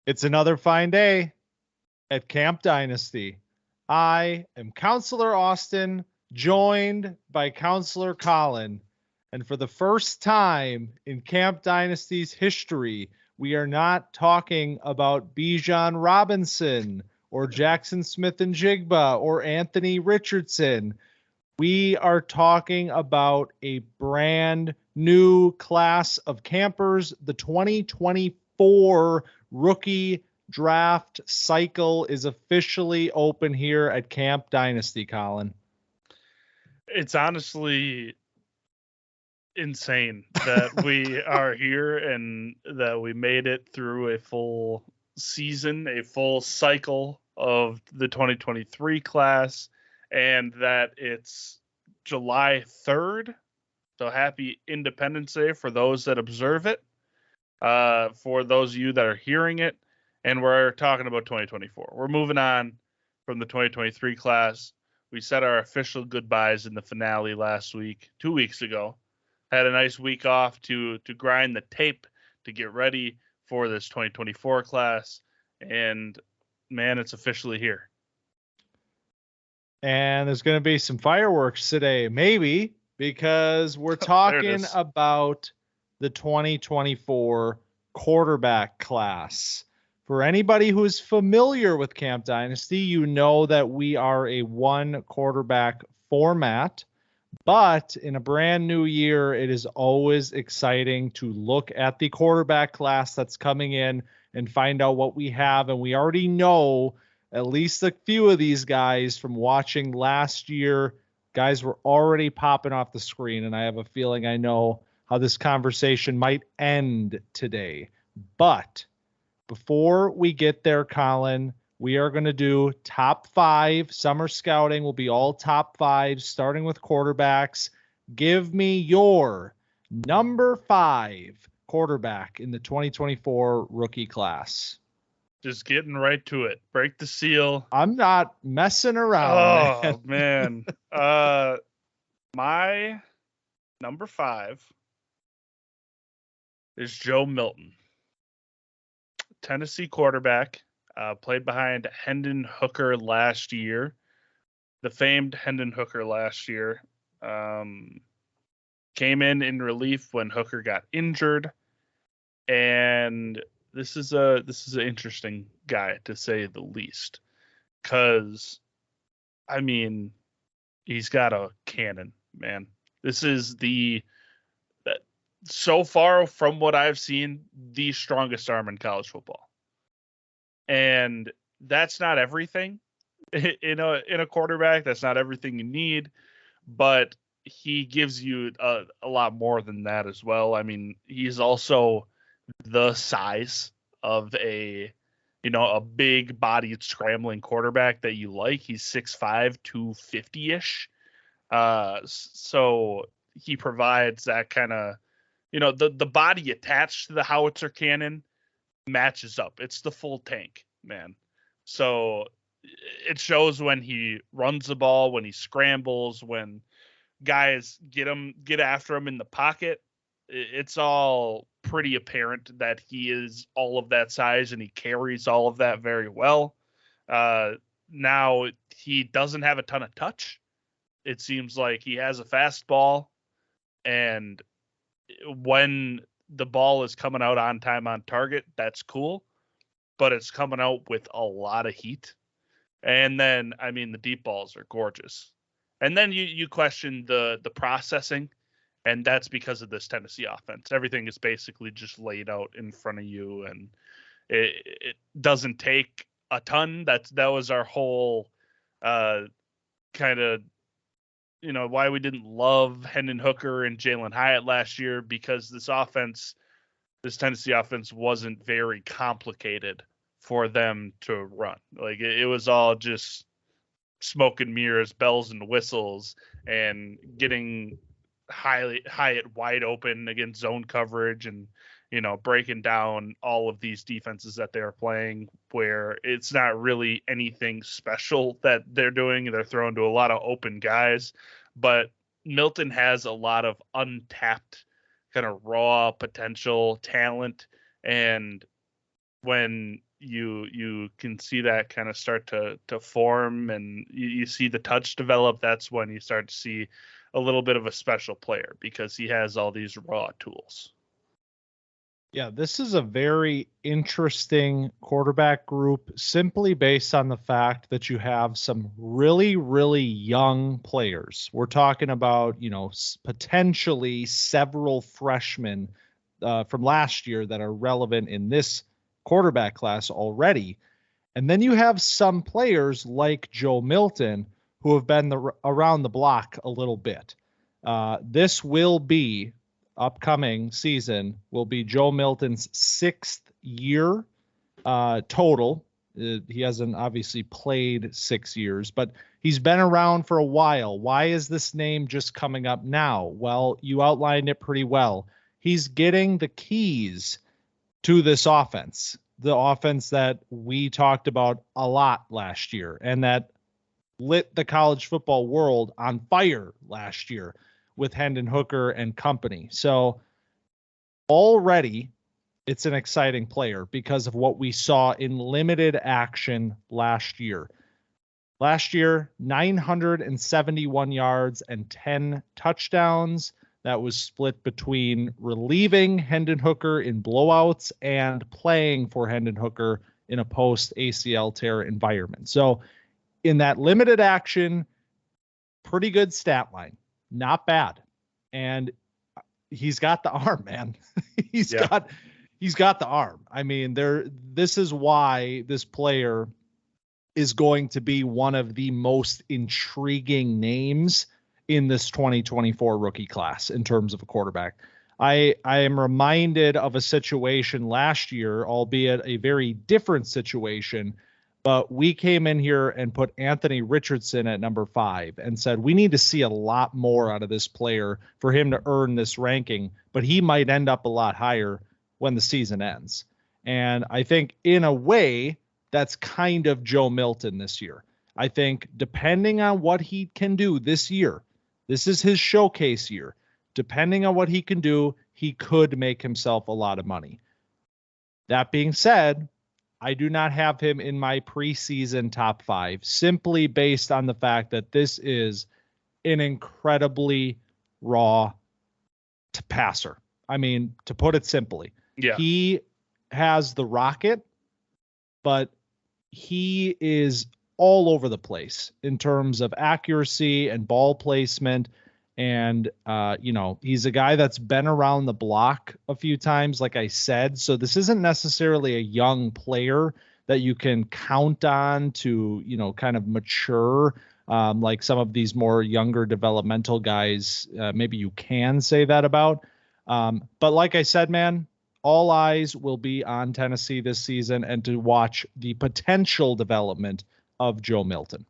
It's another fine day at Camp Dynasty. I am Counselor Austin, joined by Counselor Collin. And for the first time in Camp Dynasty's history, we are not talking about Bijan Robinson or Jackson Smith and Jigba or Anthony Richardson. We are talking about a brand new class of campers, the 2024 rookie draft cycle is officially open here at Camp Dynasty, Collin. It's honestly insane that we are here and that we made it through a full season, a full cycle of the 2023 class, and that it's July 3rd. So happy Independence Day for those that observe it, for those of you that are hearing it. And we're talking about 2024. We're moving on from the 2023 class. We said our official goodbyes in the finale last week, 2 weeks ago. Had a nice week off to grind the tape to get ready for this 2024 class. And, man, it's officially here. And there's going to be some fireworks today, maybe, because we're talking about the 2024 quarterback class. For anybody who is familiar with Camp Dynasty, you know that we are a one quarterback format, but in a brand new year, it is always exciting to look at the quarterback class that's coming in and find out what we have. And we already know at least a few of these guys from watching last year. Guys were already popping off the screen, and I have a feeling I know how this conversation might end today. But before we get there, Collin, we are going to do top 5. Summer scouting will be all top 5, starting with quarterbacks. Give me your number 5 quarterback in the 2024 rookie class. Just getting right to it. Break the seal. I'm not messing around. Oh, man. My number 5 is Joe Milton. Tennessee quarterback, played behind Hendon Hooker last year. The famed Hendon Hooker last year. Came in relief when Hooker got injured. And this is an interesting guy, to say the least. Because, I mean, he's got a cannon, man. This is so far from what I've seen, the strongest arm in college football. And that's not everything in a quarterback. That's not everything you need, but he gives you a lot more than that as well. I mean, he's also the size of a big bodied scrambling quarterback that you like. He's 6'5", 250-ish. So he provides that kind of, the body attached to the howitzer cannon matches up. It's the full tank, man. So it shows when he runs the ball, when he scrambles, when guys get after him in the pocket. It's all pretty apparent that he is all of that size and he carries all of that very well. Now he doesn't have a ton of touch. It seems like he has a fastball, and when the ball is coming out on time on target, that's cool, but it's coming out with a lot of heat. And then, I mean, the deep balls are gorgeous. And then you question the processing, and that's because of this Tennessee offense. Everything is basically just laid out in front of you, and it doesn't take a ton. That was our whole kind of, why we didn't love Hendon Hooker and Jalen Hyatt last year, because this Tennessee offense wasn't very complicated for them to run. Like it was all just smoke and mirrors, bells and whistles, and getting Hyatt wide open against zone coverage and, breaking down all of these defenses that they're playing, where it's not really anything special that they're doing. They're throwing to a lot of open guys, but Milton has a lot of untapped kind of raw potential talent. And when you can see that kind of start to form, and you see the touch develop. That's when you start to see a little bit of a special player, because he has all these raw tools. Yeah, this is a very interesting quarterback group, simply based on the fact that you have some really, really young players. We're talking about, potentially several freshmen from last year that are relevant in this quarterback class already. And then you have some players like Joe Milton who have been around the block a little bit. This will be upcoming season will be Joe Milton's 6th year total. He hasn't obviously played 6 years, but he's been around for a while. Why is this name just coming up now? Well, you outlined it pretty well. He's getting the keys to this offense, the offense that we talked about a lot last year and that lit the college football world on fire last year with Hendon Hooker and company. So already it's an exciting player because of what we saw in limited action last year. Last year, 971 yards and 10 touchdowns. That was split between relieving Hendon Hooker in blowouts and playing for Hendon Hooker in a post ACL tear environment. So in that limited action, pretty good stat line. Not bad. And he's got the arm, man. He's got the arm. I mean, this is why this player is going to be one of the most intriguing names in this 2024 rookie class in terms of a quarterback. I am reminded of a situation last year, albeit a very different situation, but we came in here and put Anthony Richardson at number 5 and said, we need to see a lot more out of this player for him to earn this ranking, but he might end up a lot higher when the season ends. And I think in a way that's kind of Joe Milton this year. I think depending on what he can do this year, this is his showcase year. Depending on what he can do, he could make himself a lot of money. That being said, I do not have him in my preseason top 5, simply based on the fact that this is an incredibly raw passer. I mean, to put it simply, he has the rocket, but he is all over the place in terms of accuracy and ball placement. And, he's a guy that's been around the block a few times, like I said. So this isn't necessarily a young player that you can count on to, kind of mature like some of these more younger developmental guys. Maybe you can say that about. But like I said, man, all eyes will be on Tennessee this season and to watch the potential development of Joe Milton.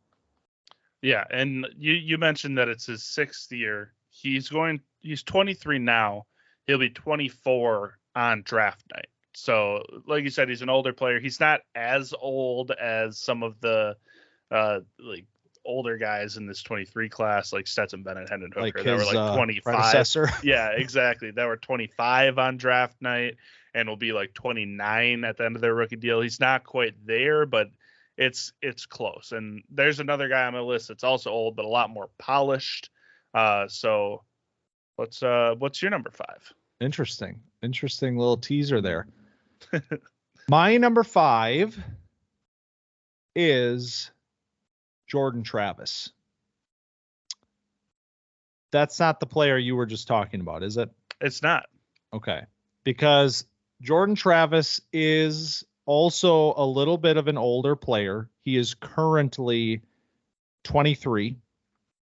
Yeah, and you mentioned that it's his 6th year. He's 23 now. He'll be 24 on draft night. So, like you said, he's an older player. He's not as old as some of the older guys in this 23 class, like Stetson Bennett, Hendon Hooker. Like that his, were like 25. Predecessor. Yeah, exactly. That were 25 on draft night and will be like 29 at the end of their rookie deal. He's not quite there, but it's close. And there's another guy on my list that's also old, but a lot more polished. So what's your number 5? Interesting little teaser there. My number 5 is Jordan Travis. That's not the player you were just talking about, is it? It's not. Okay. Because Jordan Travis is also a little bit of an older player. He is currently 23.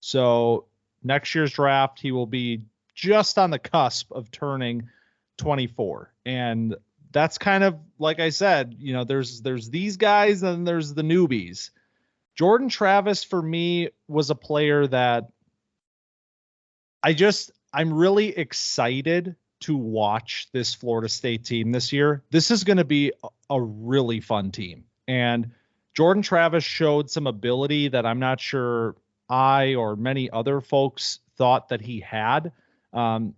So next year's draft, he will be just on the cusp of turning 24. And that's kind of, like I said, there's these guys and there's the newbies. Jordan Travis, for me, was a player that I'm really excited to watch this Florida State team this year. This is going to be a really fun team. And Jordan Travis showed some ability that I'm not sure I or many other folks thought that he had.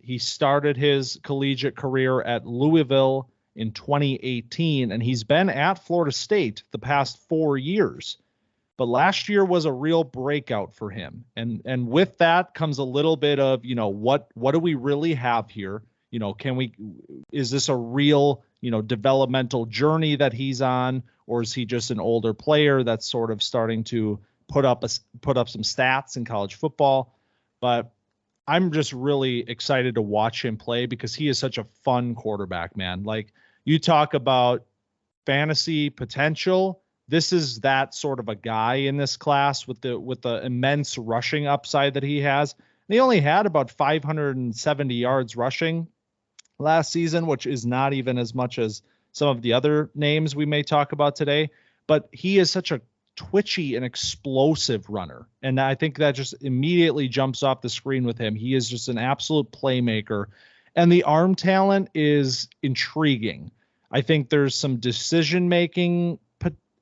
He started his collegiate career at Louisville in 2018, and he's been at Florida State the past 4 years. But last year was a real breakout for him. And with that comes a little bit of, what do we really have here? Is this a real, developmental journey that he's on, or is he just an older player that's sort of starting to put up some stats in college football? But I'm just really excited to watch him play because he is such a fun quarterback, man. Like, you talk about fantasy potential. This is that sort of a guy in this class with the immense rushing upside that he has. And he only had about 570 yards rushing last season, which is not even as much as some of the other names we may talk about today. But he is such a twitchy and explosive runner. And I think that just immediately jumps off the screen with him. He is just an absolute playmaker. And the arm talent is intriguing. I think there's some decision-making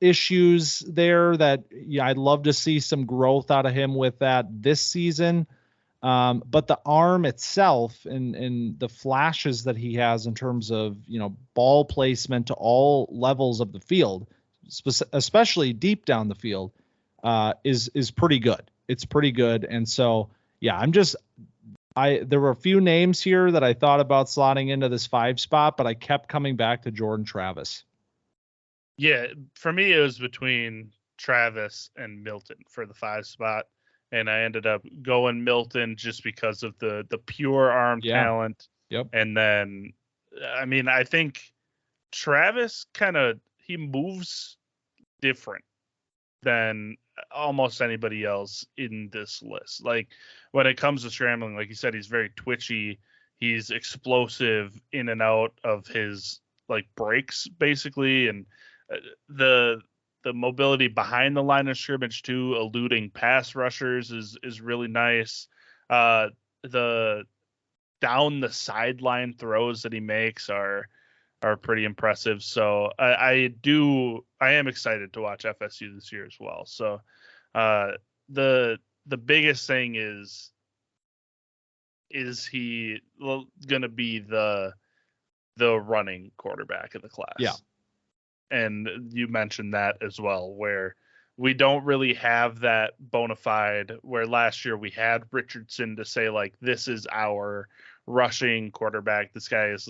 issues there that I'd love to see some growth out of him with that this season. But the arm itself and the flashes that he has in terms of, ball placement to all levels of the field, especially deep down the field, is pretty good. It's pretty good. And so, yeah, there were a few names here that I thought about slotting into this 5 spot, but I kept coming back to Jordan Travis. Yeah, for me, it was between Travis and Milton for the 5 spot. And I ended up going Milton just because of the pure arm talent. Yep. And then, I think Travis he moves different than almost anybody else in this list. Like, when it comes to scrambling, like you said, he's very twitchy. He's explosive in and out of his breaks, basically. And the mobility behind the line of scrimmage too, eluding pass rushers is really nice. The down the sideline throws that he makes are pretty impressive. So I am excited to watch FSU this year as well. So the biggest thing is he going to be the running quarterback of the class? Yeah. And you mentioned that as well, where we don't really have that bona fide, where last year we had Richardson to say, this is our rushing quarterback. This guy is,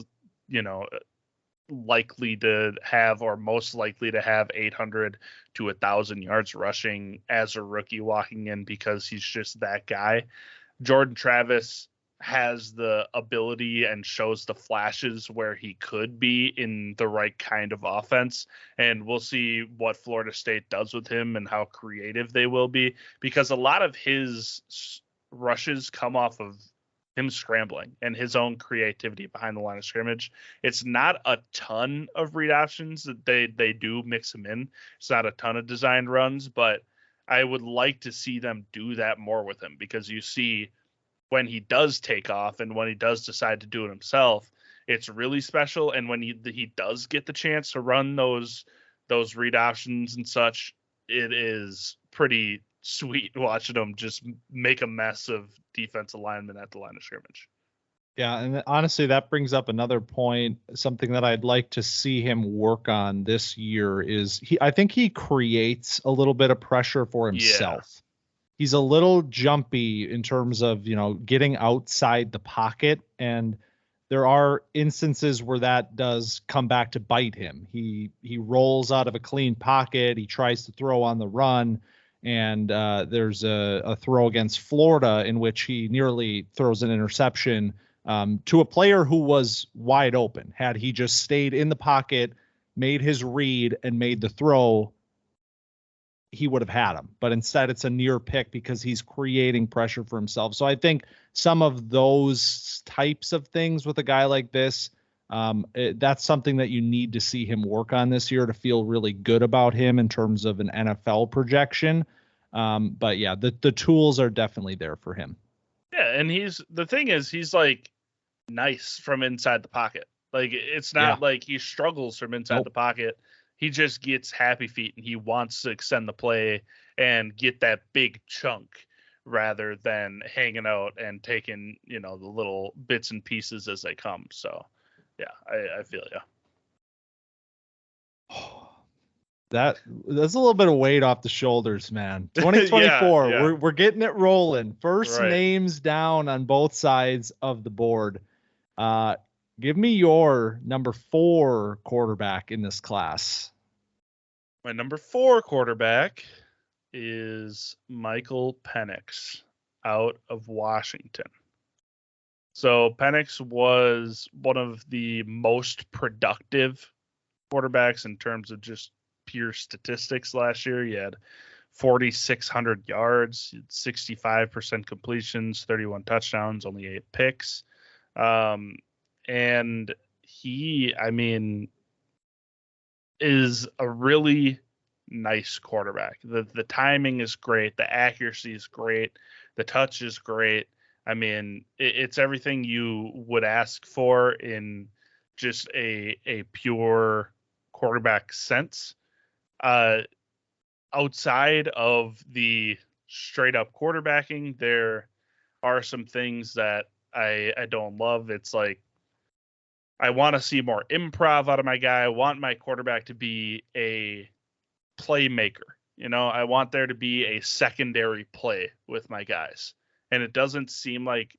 likely to have, or most likely to have, 800 to 1,000 yards rushing as a rookie walking in, because he's just that guy. Jordan Travis has the ability and shows the flashes where he could be in the right kind of offense. And we'll see what Florida State does with him and how creative they will be, because a lot of his rushes come off of him scrambling and his own creativity behind the line of scrimmage. It's not a ton of read options that they do mix him in. It's not a ton of designed runs, but I would like to see them do that more with him, because you see when he does take off and when he does decide to do it himself, it's really special. And when he does get the chance to run those read options and such, it is pretty sweet watching him just make a mess of defensive linemen at the line of scrimmage. Yeah, and honestly, that brings up another point. Something that I'd like to see him work on this year is I think he creates a little bit of pressure for himself. Yeah. He's a little jumpy in terms of, getting outside the pocket. And there are instances where that does come back to bite him. He rolls out of a clean pocket. He tries to throw on the run. And there's a throw against Florida in which he nearly throws an interception to a player who was wide open. Had he just stayed in the pocket, made his read, and made the throw, he would have had him. But instead, it's a near pick because he's creating pressure for himself. So I think some of those types of things with a guy like this, that's something that you need to see him work on this year to feel really good about him in terms of an NFL projection. But yeah, the tools are definitely there for him. Yeah, and he's nice from inside the pocket. It's not like he struggles from inside the pocket. He just gets happy feet and he wants to extend the play and get that big chunk rather than hanging out and taking, the little bits and pieces as they come. So yeah, I feel you. That's a little bit of weight off the shoulders, man. 2024, Yeah. we're getting it rolling. First Right. names down on both sides of the board. Give me your number 4 quarterback in this class. My number 4 quarterback is Michael Penix out of Washington. So Penix was one of the most productive quarterbacks in terms of just pure statistics last year. He had 4,600 yards, 65% completions, 31 touchdowns, only 8 picks. And he, I mean, is a really nice quarterback. The timing is great. The accuracy is great. The touch is great. I mean, it's everything you would ask for in just a pure quarterback sense. Outside of the straight up quarterbacking, there are some things that I don't love. It's like, I want to see more improv out of my guy. I want my quarterback to be a playmaker. I want there to be a secondary play with my guys. And it doesn't seem like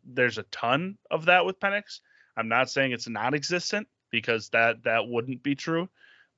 there's a ton of that with Penix. I'm not saying it's non-existent, because that wouldn't be true,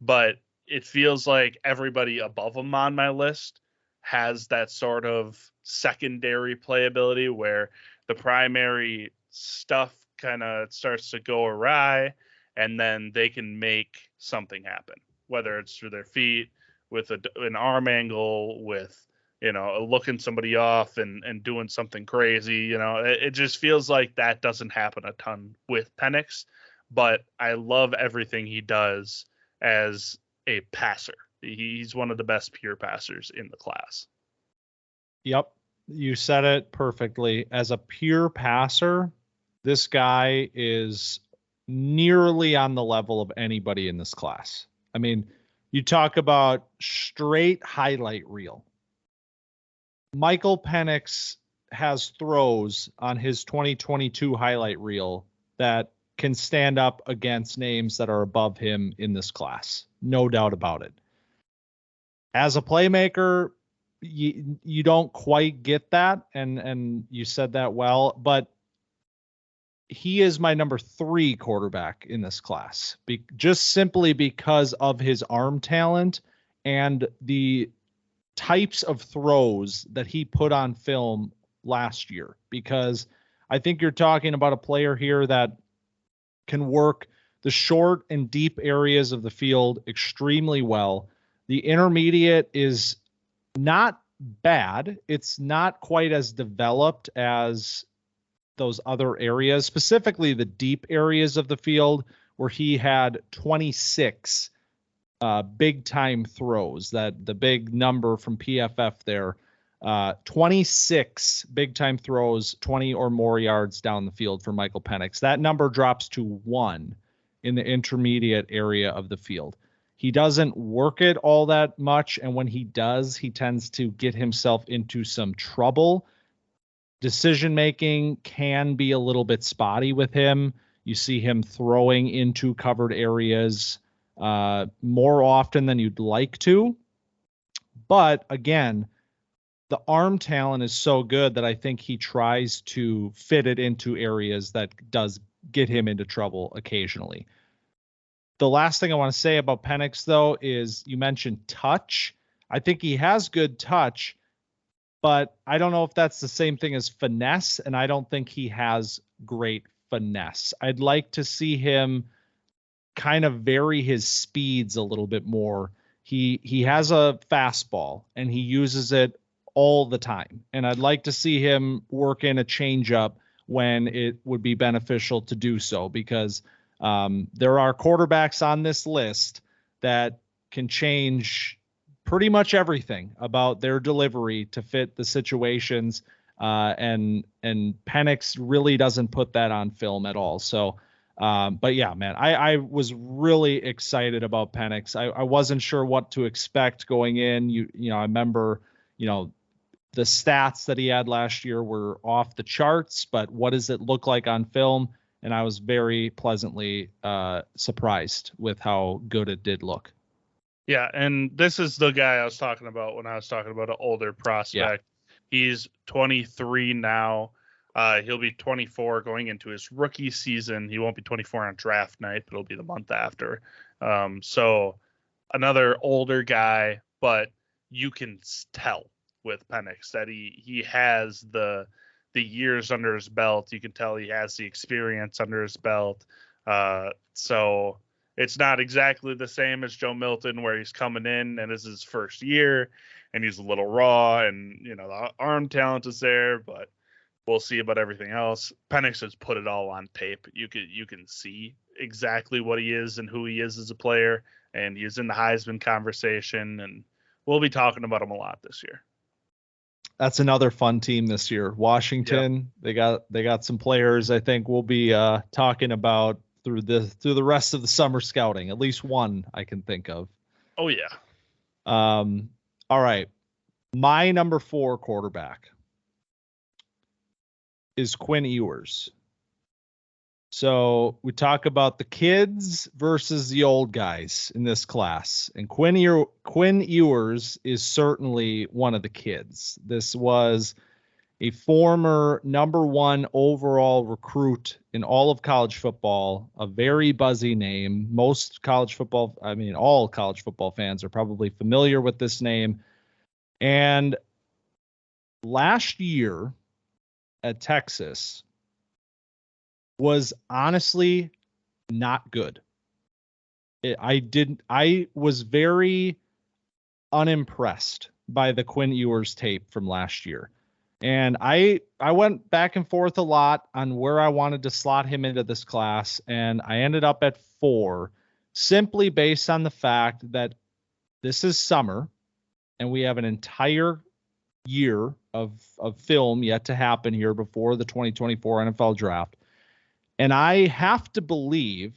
but it feels like everybody above him on my list has that sort of secondary playability where the primary stuff kind of starts to go awry, and then they can make something happen, whether it's through their feet, with an arm angle, with looking somebody off and doing something crazy. It just feels like that doesn't happen a ton with Penix, but I love everything he does as a passer. He's one of the best pure passers in the class. Yep, you said it perfectly. As a pure passer, this guy is nearly on the level of anybody in this class. I mean, you talk about straight highlight reel. Michael Penix has throws on his 2022 highlight reel that can stand up against names that are above him in this class. No doubt about it. As a playmaker, you don't quite get that, and you said that well, but he is my number 3 quarterback in this class, just simply because of his arm talent and the types of throws that he put on film last year. Because I think you're talking about a player here that can work the short and deep areas of the field extremely well. The intermediate is not bad. It's not quite as developed as those other areas, specifically the deep areas of the field, where he had 26 big time throws. That the big number from PFF there, 26 big time throws, 20 or more yards down the field for Michael Penix. That number drops to 1 in the intermediate area of the field. He doesn't work it all that much, and when he does, he tends to get himself into some trouble. Decision making can be a little bit spotty with him. You see him throwing into covered areas more often than you'd like to. But again, the arm talent is so good that I think he tries to fit it into areas that does get him into trouble occasionally. The last thing I want to say about Penix, though, is you mentioned touch. I think he has good touch, but I don't know if that's the same thing as finesse, and I don't think he has great finesse. I'd like to see him kind of vary his speeds a little bit more. He has a fastball, and he uses it all the time, and I'd like to see him work in a changeup when it would be beneficial to do so, because there are quarterbacks on this list that can change pretty much everything about their delivery to fit the situations. And Penix really doesn't put that on film at all. So, but yeah, man, I was really excited about Penix. I wasn't sure what to expect going in. I remember, the stats that he had last year were off the charts, but what does it look like on film? And I was very pleasantly surprised with how good it did look. Yeah, and this is the guy I was talking about when I was talking about an older prospect. Yeah. He's 23 now. He'll be 24 going into his rookie season. He won't be 24 on draft night, but it'll be the month after. So another older guy, but you can tell with Penix that he has the years under his belt. You can tell he has the experience under his belt. So it's not exactly the same as Joe Milton, where he's coming in and this is his first year and he's a little raw and, the arm talent is there, but we'll see about everything else. Penix has put it all on tape. You can see exactly what he is and who he is as a player, and he's in the Heisman conversation, and we'll be talking about him a lot this year. That's another fun team this year. Washington, yep. They got some players I think we'll be talking about through the rest of the summer scouting. At least one I can think of. Oh yeah. All right. My number 4 quarterback is Quinn Ewers. So we talk about the kids versus the old guys in this class. And Quinn Ewers is certainly one of the kids. This was a former number 1 overall recruit in all of college football, a very buzzy name. All college football fans are probably familiar with this name. And last year at Texas was honestly not good. I was very unimpressed by the Quinn Ewers tape from last year. And I went back and forth a lot on where I wanted to slot him into this class, and I ended up at 4, simply based on the fact that this is summer and we have an entire year of film yet to happen here before the 2024 NFL draft. And I have to believe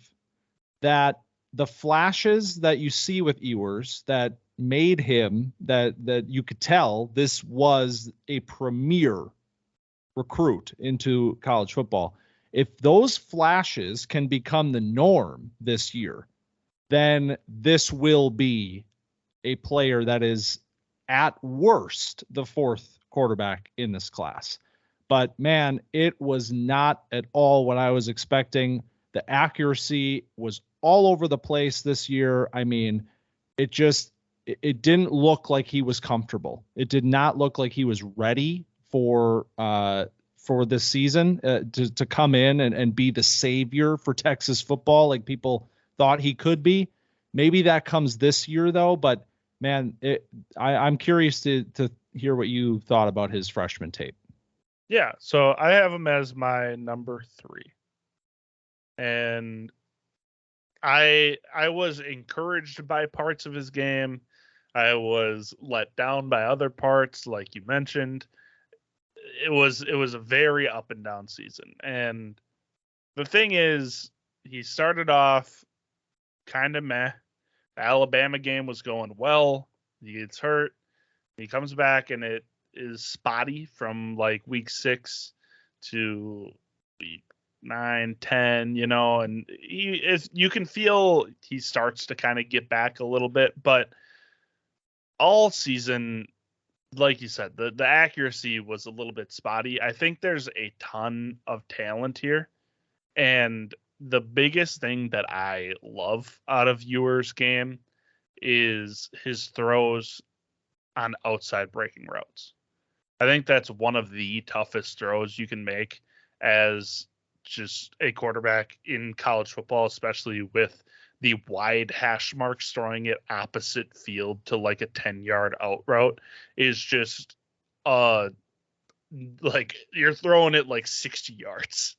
that the flashes that you see with Ewers that made him, that you could tell this was a premier recruit into college football. If those flashes can become the norm this year, then this will be a player that is at worst the 4th quarterback in this class. But man, it was not at all what I was expecting. The accuracy was all over the place this year. I mean, it didn't look like he was comfortable. It did not look like he was ready for this season to come in and be the savior for Texas football like people thought he could be. Maybe that comes this year though, but man, I'm curious to hear what you thought about his freshman tape. Yeah, so I have him as my number 3. And I was encouraged by parts of his game. I was let down by other parts, like you mentioned. It was a very up and down season. And the thing is, he started off kind of meh. The Alabama game was going well. He gets hurt. He comes back and it is spotty from like week 6 to week 9, 10, and you can feel he starts to kind of get back a little bit, but all season, like you said, the accuracy was a little bit spotty. I think there's a ton of talent here. And the biggest thing that I love out of Ewers' game is his throws on outside breaking routes. I think that's one of the toughest throws you can make as just a quarterback in college football, especially with the wide hash marks throwing it opposite field to like a 10-yard out route is just like you're throwing it like 60 yards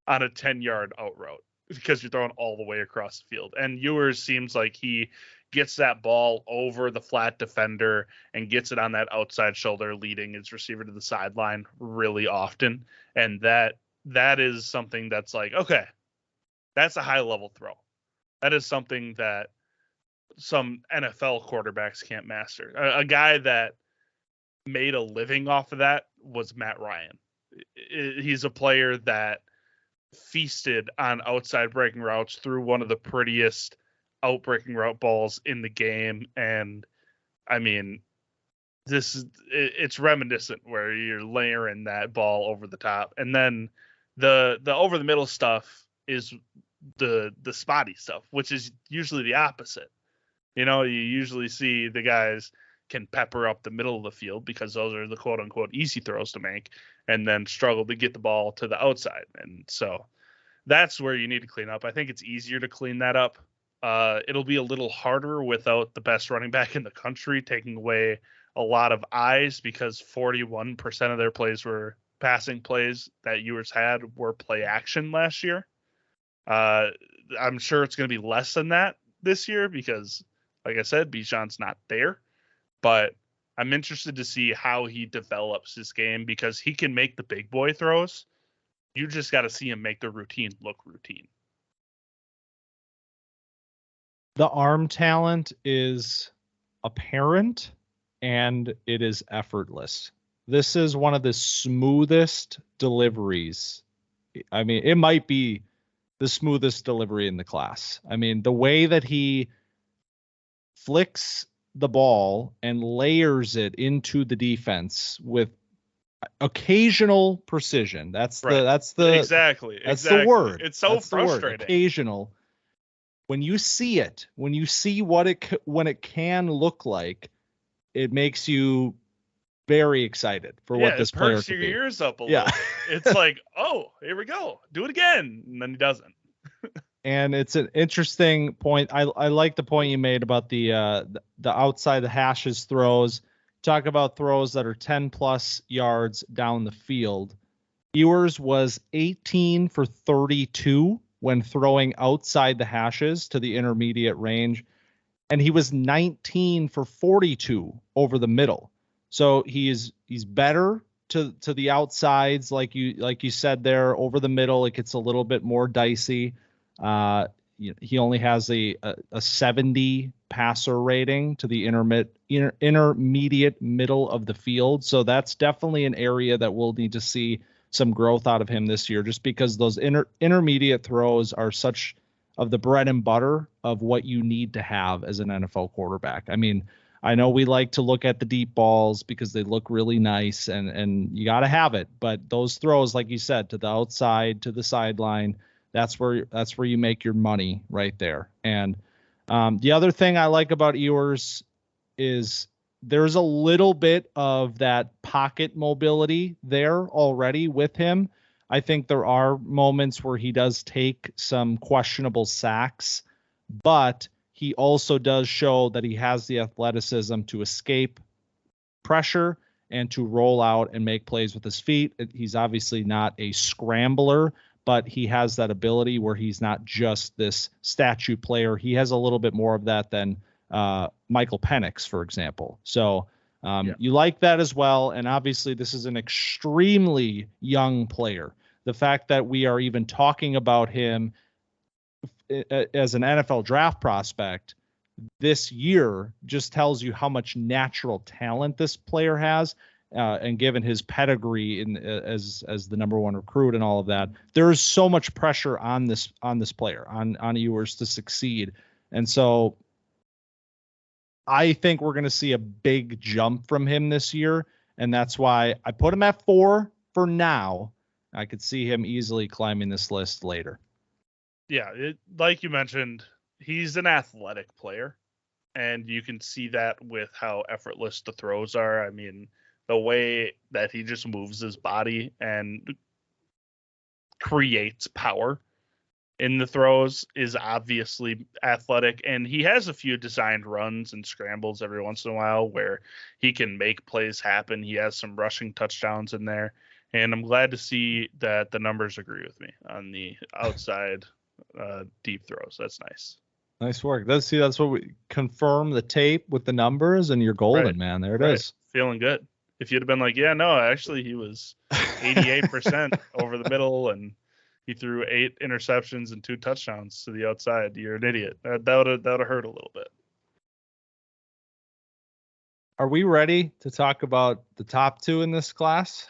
on a 10-yard out route because you're throwing all the way across the field. And Ewers seems like he gets that ball over the flat defender and gets it on that outside shoulder, leading his receiver to the sideline really often. And that is something that's like, okay, that's a high level throw. That is something that some NFL quarterbacks can't master. A guy that made a living off of that was Matt Ryan. He's a player that feasted on outside breaking routes through one of the prettiest outbreaking route balls in the game. And I mean, it's reminiscent where you're layering that ball over the top, and then the over the middle stuff is the spotty stuff, which is usually the opposite. You usually see the guys can pepper up the middle of the field because those are the quote unquote easy throws to make, and then struggle to get the ball to the outside. And so that's where you need to clean up. I think it's easier to clean that up. It'll be a little harder without the best running back in the country taking away a lot of eyes, because 41% of their plays were passing plays that Ewers had were play action last year. I'm sure it's going to be less than that this year because, like I said, Bijan's not there. But I'm interested to see how he develops his game, because he can make the big boy throws. You just got to see him make the routine look routine. The arm talent is apparent, and it is effortless. This is one of the smoothest deliveries. I mean, it might be the smoothest delivery in the class. I mean, the way that he flicks the ball and layers it into the defense with occasional precision. That's exactly the word. It's so frustrating. Occasional. When you see it, when you see when it can look like, it makes you very excited for what this player could be. Perks your ears up a little. It's like, oh, here we go, do it again, and then he doesn't. And it's an interesting point. I like the point you made about the outside the hashes throws. Talk about throws that are 10 plus yards down the field. Ewers was 18 for 32 when throwing outside the hashes to the intermediate range, and he was 19 for 42 over the middle. So he's better to the outsides, like you said there. Over the middle, it gets a little bit more dicey. He only has a 70 passer rating to the intermediate middle of the field. So that's definitely an area that we'll need to see some growth out of him this year, just because those intermediate throws are such of the bread and butter of what you need to have as an NFL quarterback. I mean, I know we like to look at the deep balls because they look really nice and you got to have it. But those throws, like you said, to the outside, to the sideline, that's where you make your money right there. And the other thing I like about Ewers is there's a little bit of that pocket mobility there already with him. I think there are moments where he does take some questionable sacks, but he also does show that he has the athleticism to escape pressure and to roll out and make plays with his feet. He's obviously not a scrambler, but he has that ability where he's not just this statue player. He has a little bit more of that than Michael Penix, for example. So you like that as well. And obviously this is an extremely young player. The fact that we are even talking about him as an NFL draft prospect this year just tells you how much natural talent this player has. And given his pedigree as the number one recruit and all of that, there is so much pressure on this player, on Ewers to succeed. And so I think we're going to see a big jump from him this year. And that's why I put him at 4 for now. I could see him easily climbing this list later. Yeah, like you mentioned, he's an athletic player, and you can see that with how effortless the throws are. I mean, the way that he just moves his body and creates power in the throws is obviously athletic, and he has a few designed runs and scrambles every once in a while where he can make plays happen. He has some rushing touchdowns in there, and I'm glad to see that the numbers agree with me on the outside deep throws. That's nice. Nice work. That's what we confirm the tape with the numbers, and you're golden, man. There it is. Feeling good. If you'd have been like, yeah, no, actually he was 88% over the middle and he threw 8 interceptions and 2 touchdowns to the outside, you're an idiot. That would have hurt a little bit. Are we ready to talk about the top 2 in this class?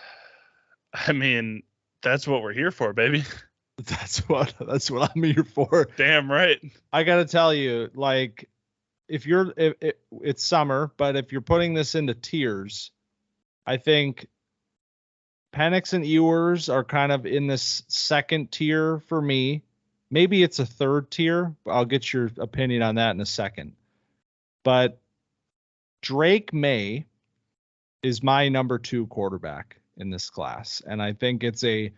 I mean, that's what we're here for, baby. That's what I'm here for. Damn right. I got to tell you, like, it's summer, but if you're putting this into tiers, I think Penix and Ewers are kind of in this second tier for me. Maybe it's a third tier. I'll get your opinion on that in a second. But Drake Maye is my number 2 quarterback in this class. And I think it's a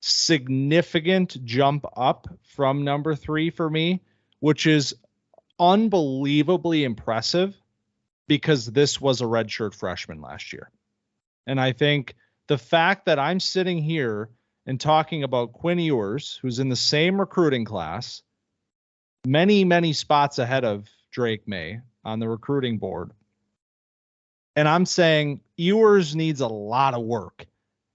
significant jump up from number 3 for me, which is unbelievably impressive because this was a redshirt freshman last year. And I think the fact that I'm sitting here and talking about Quinn Ewers, who's in the same recruiting class, many, many spots ahead of Drake Maye on the recruiting board. And I'm saying Ewers needs a lot of work.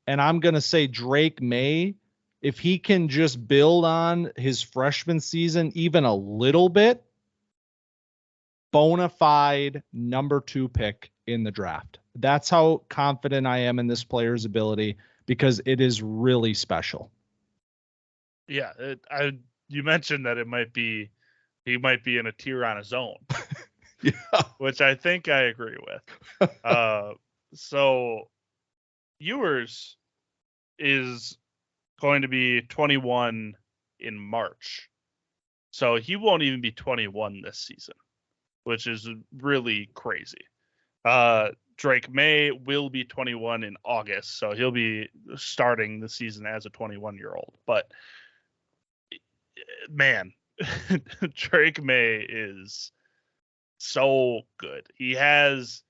And I'm going to say Drake Maye, if he can just build on his freshman season even a little bit, bona fide number 2 pick in the draft. That's how confident I am in this player's ability because it is really special. Yeah, you mentioned that he might be in a tier on his own. Yeah. Which I think I agree with. So Ewers is going to be 21 in March. So he won't even be 21 this season, which is really crazy. Drake Maye will be 21 in August, so he'll be starting the season as a 21-year-old. But man, Drake Maye is so good. He has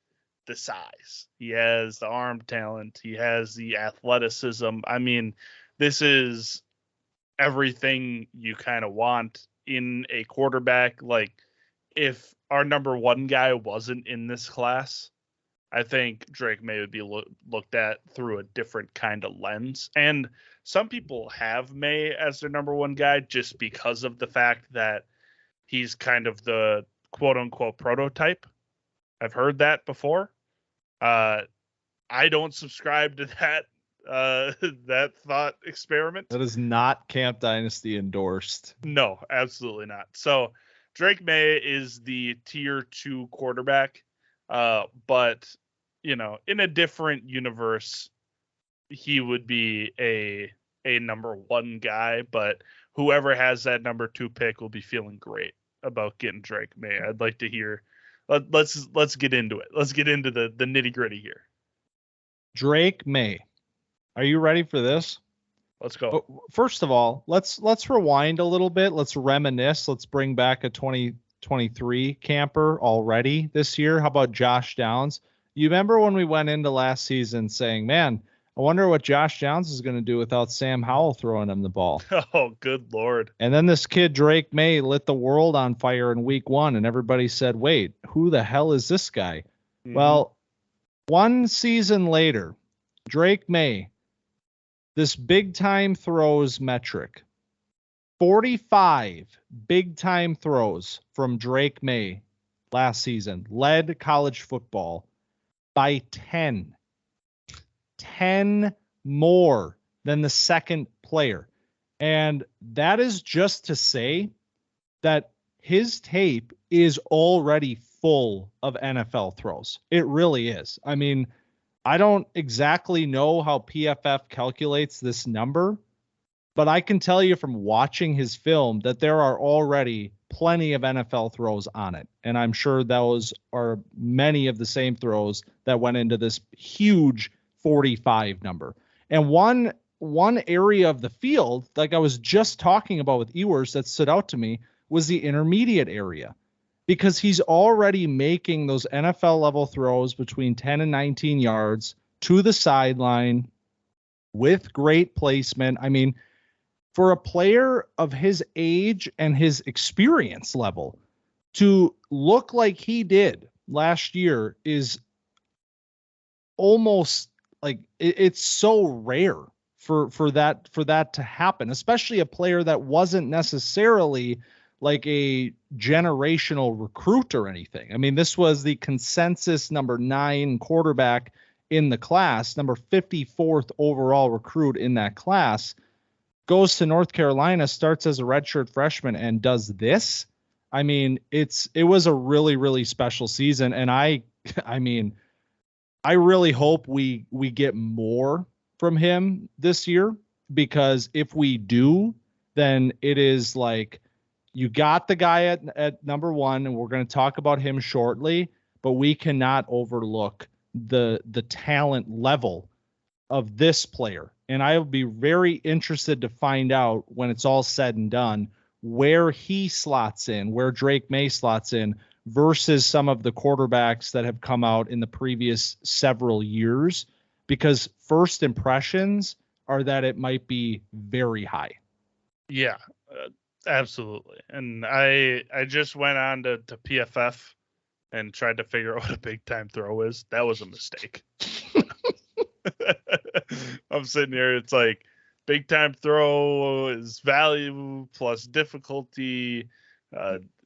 the size, he has the arm talent, he has the athleticism. I mean, this is everything you kind of want in a quarterback. Like, if our number 1 guy wasn't in this class, I think Drake Maye would be looked at through a different kind of lens. And some people have Maye as their number 1 guy just because of the fact that he's kind of the quote unquote prototype. I've heard that before. I don't subscribe to that that thought experiment. That is not Camp Dynasty endorsed. No, absolutely not. So Drake Maye is the tier 2 quarterback. But in a different universe, he would be a number 1 guy, but whoever has that number 2 pick will be feeling great about getting Drake Maye. I'd like to hear, let's get into it. Let's get into the nitty gritty here. Drake Maye. Are you ready for this? Let's go. First of all, let's rewind a little bit. Let's reminisce. Let's bring back a 2023 camper already this year. How about Josh Downs? You remember when we went into last season saying, man, I wonder what Josh Downs is going to do without Sam Howell throwing him the ball. Oh, good Lord. And then this kid, Drake Maye, lit the world on fire in week 1, and everybody said, wait, who the hell is this guy? Mm-hmm. Well, 1 season later, Drake Maye, this big-time throws metric, 45 big-time throws from Drake Maye last season, led college football by 10 more than the second player. And that is just to say that his tape is already full of NFL throws. It really is. I mean, I don't exactly know how PFF calculates this number, but I can tell you from watching his film that there are already plenty of NFL throws on it. And I'm sure those are many of the same throws that went into this huge 45 number. And one area of the field, like I was just talking about with Ewers, that stood out to me was the intermediate area, because he's already making those NFL level throws between 10 and 19 yards to the sideline with great placement. I mean, for a player of his age and his experience level to look like he did last year is almost like it's so rare for that to happen, especially a player that wasn't necessarily like a generational recruit or anything. I mean, this was the consensus number 9 quarterback in the class, number 54th overall recruit in that class. goes to North Carolina, starts as a redshirt freshman, and does this. I mean, it was a really, really special season. And I really hope we get more from him this year, because if we do, then it is like, you got the guy at number one, and we're going to talk about him shortly, but we cannot overlook the talent level of this player. And I will be very interested to find out, when it's all said and done, where he slots in, where Drake Maye slots in versus some of the quarterbacks that have come out in the previous several years, because first impressions are that it might be very high. Yeah, absolutely. And I just went on to PFF and tried to figure out what a big time throw is. That was a mistake. I'm sitting here, it's like big time throw is value plus difficulty.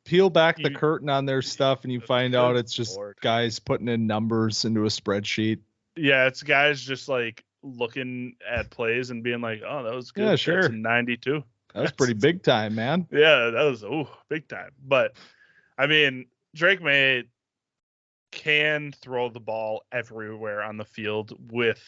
Peel back the curtain on their stuff and you find out it's just guys putting in numbers into a spreadsheet. Yeah, it's guys just like looking at plays and being like, oh, that was good. Yeah, sure. That's a 92. That's pretty big time, man. Yeah, that was big time. But I mean, Drake Maye can throw the ball everywhere on the field with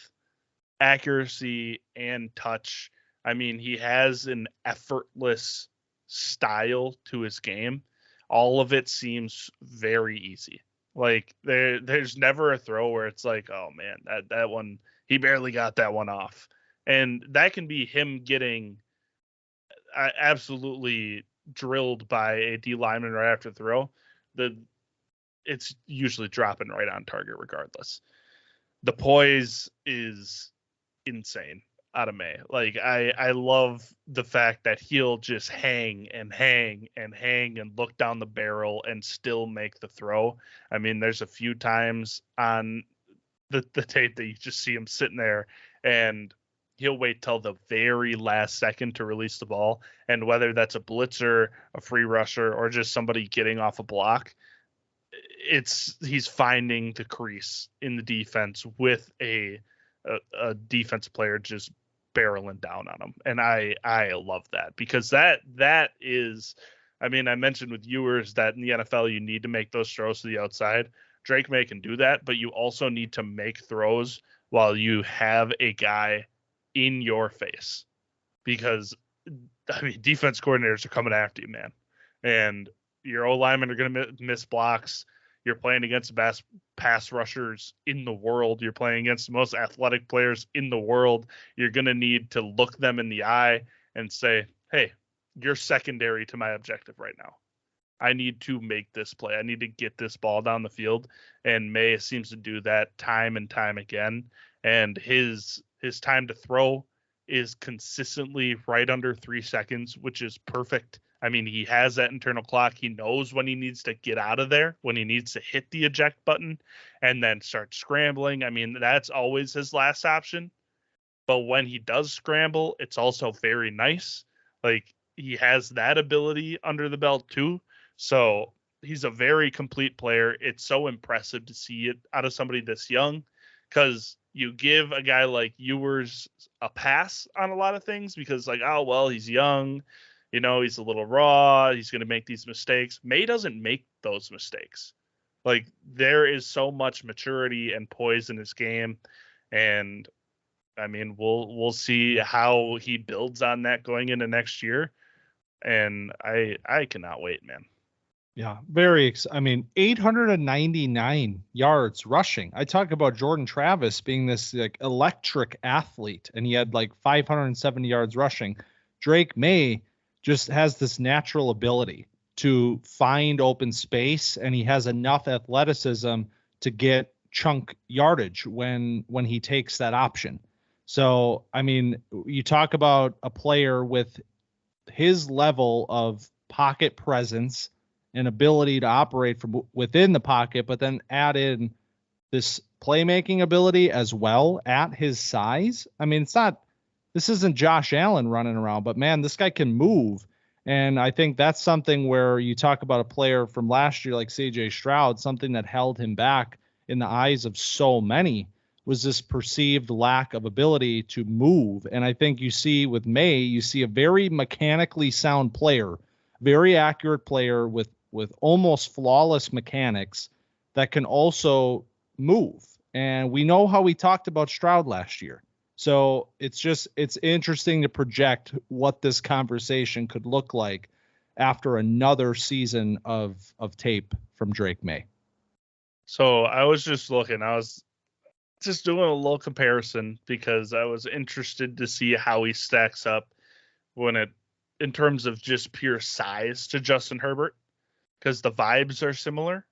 accuracy and touch. I mean, he has an effortless style to his game. All of it seems very easy. Like there's never a throw where it's like, oh man, that one, he barely got that one off. And that can be him getting absolutely drilled by a D lineman right after the throw. It's usually dropping right on target regardless. The poise is insane out of Maye. Like I love the fact that he'll just hang and look down the barrel and still make the throw. I mean, there's a few times on the tape that you just see him sitting there and he'll wait till the very last second to release the ball. And whether that's a blitzer, a free rusher, or just somebody getting off a block, he's finding the crease in the defense with a defense player just barreling down on him. And I love that, because that is, I mean, I mentioned with Ewers that in the NFL you need to make those throws to the outside. Drake Maye can do that, but you also need to make throws while you have a guy in your face, because I mean, defense coordinators are coming after you, man, and your O linemen are going to miss blocks. You're playing against the best pass rushers in the world. You're playing against the most athletic players in the world. You're going to need to look them in the eye and say, hey, you're secondary to my objective right now. I need to make this play. I need to get this ball down the field. And Maye seems to do that time and time again. And his time to throw is consistently right under 3 seconds, which is perfect. I mean, he has that internal clock. He knows when he needs to get out of there, when he needs to hit the eject button and then start scrambling. I mean, that's always his last option. But when he does scramble, it's also very nice. Like, he has that ability under the belt too. So he's a very complete player. It's so impressive to see it out of somebody this young, because you give a guy like Ewers a pass on a lot of things because, like, oh, well, he's young. You know, he's a little raw. He's going to make these mistakes. Maye doesn't make those mistakes. Like, there is so much maturity and poise in his game. And, I mean, we'll see how he builds on that going into next year. And I cannot wait, man. Yeah, I mean, 899 yards rushing. I talk about Jordan Travis being this like electric athlete, and he had like 570 yards rushing. Drake Maye just has this natural ability to find open space, and he has enough athleticism to get chunk yardage when he takes that option. So, I mean, you talk about a player with his level of pocket presence and ability to operate from within the pocket, but then add in this playmaking ability as well at his size. I mean, this isn't Josh Allen running around, but man, this guy can move. And I think that's something where you talk about a player from last year like CJ Stroud, something that held him back in the eyes of so many was this perceived lack of ability to move. And I think you see with Maye, you see a very mechanically sound player, very accurate player with almost flawless mechanics that can also move. And we know how we talked about Stroud last year. So it's interesting to project what this conversation could look like after another season of tape from Drake Maye. So I was just looking, I was just doing a little comparison because I was interested to see how he stacks up in terms of just pure size to Justin Herbert, because the vibes are similar.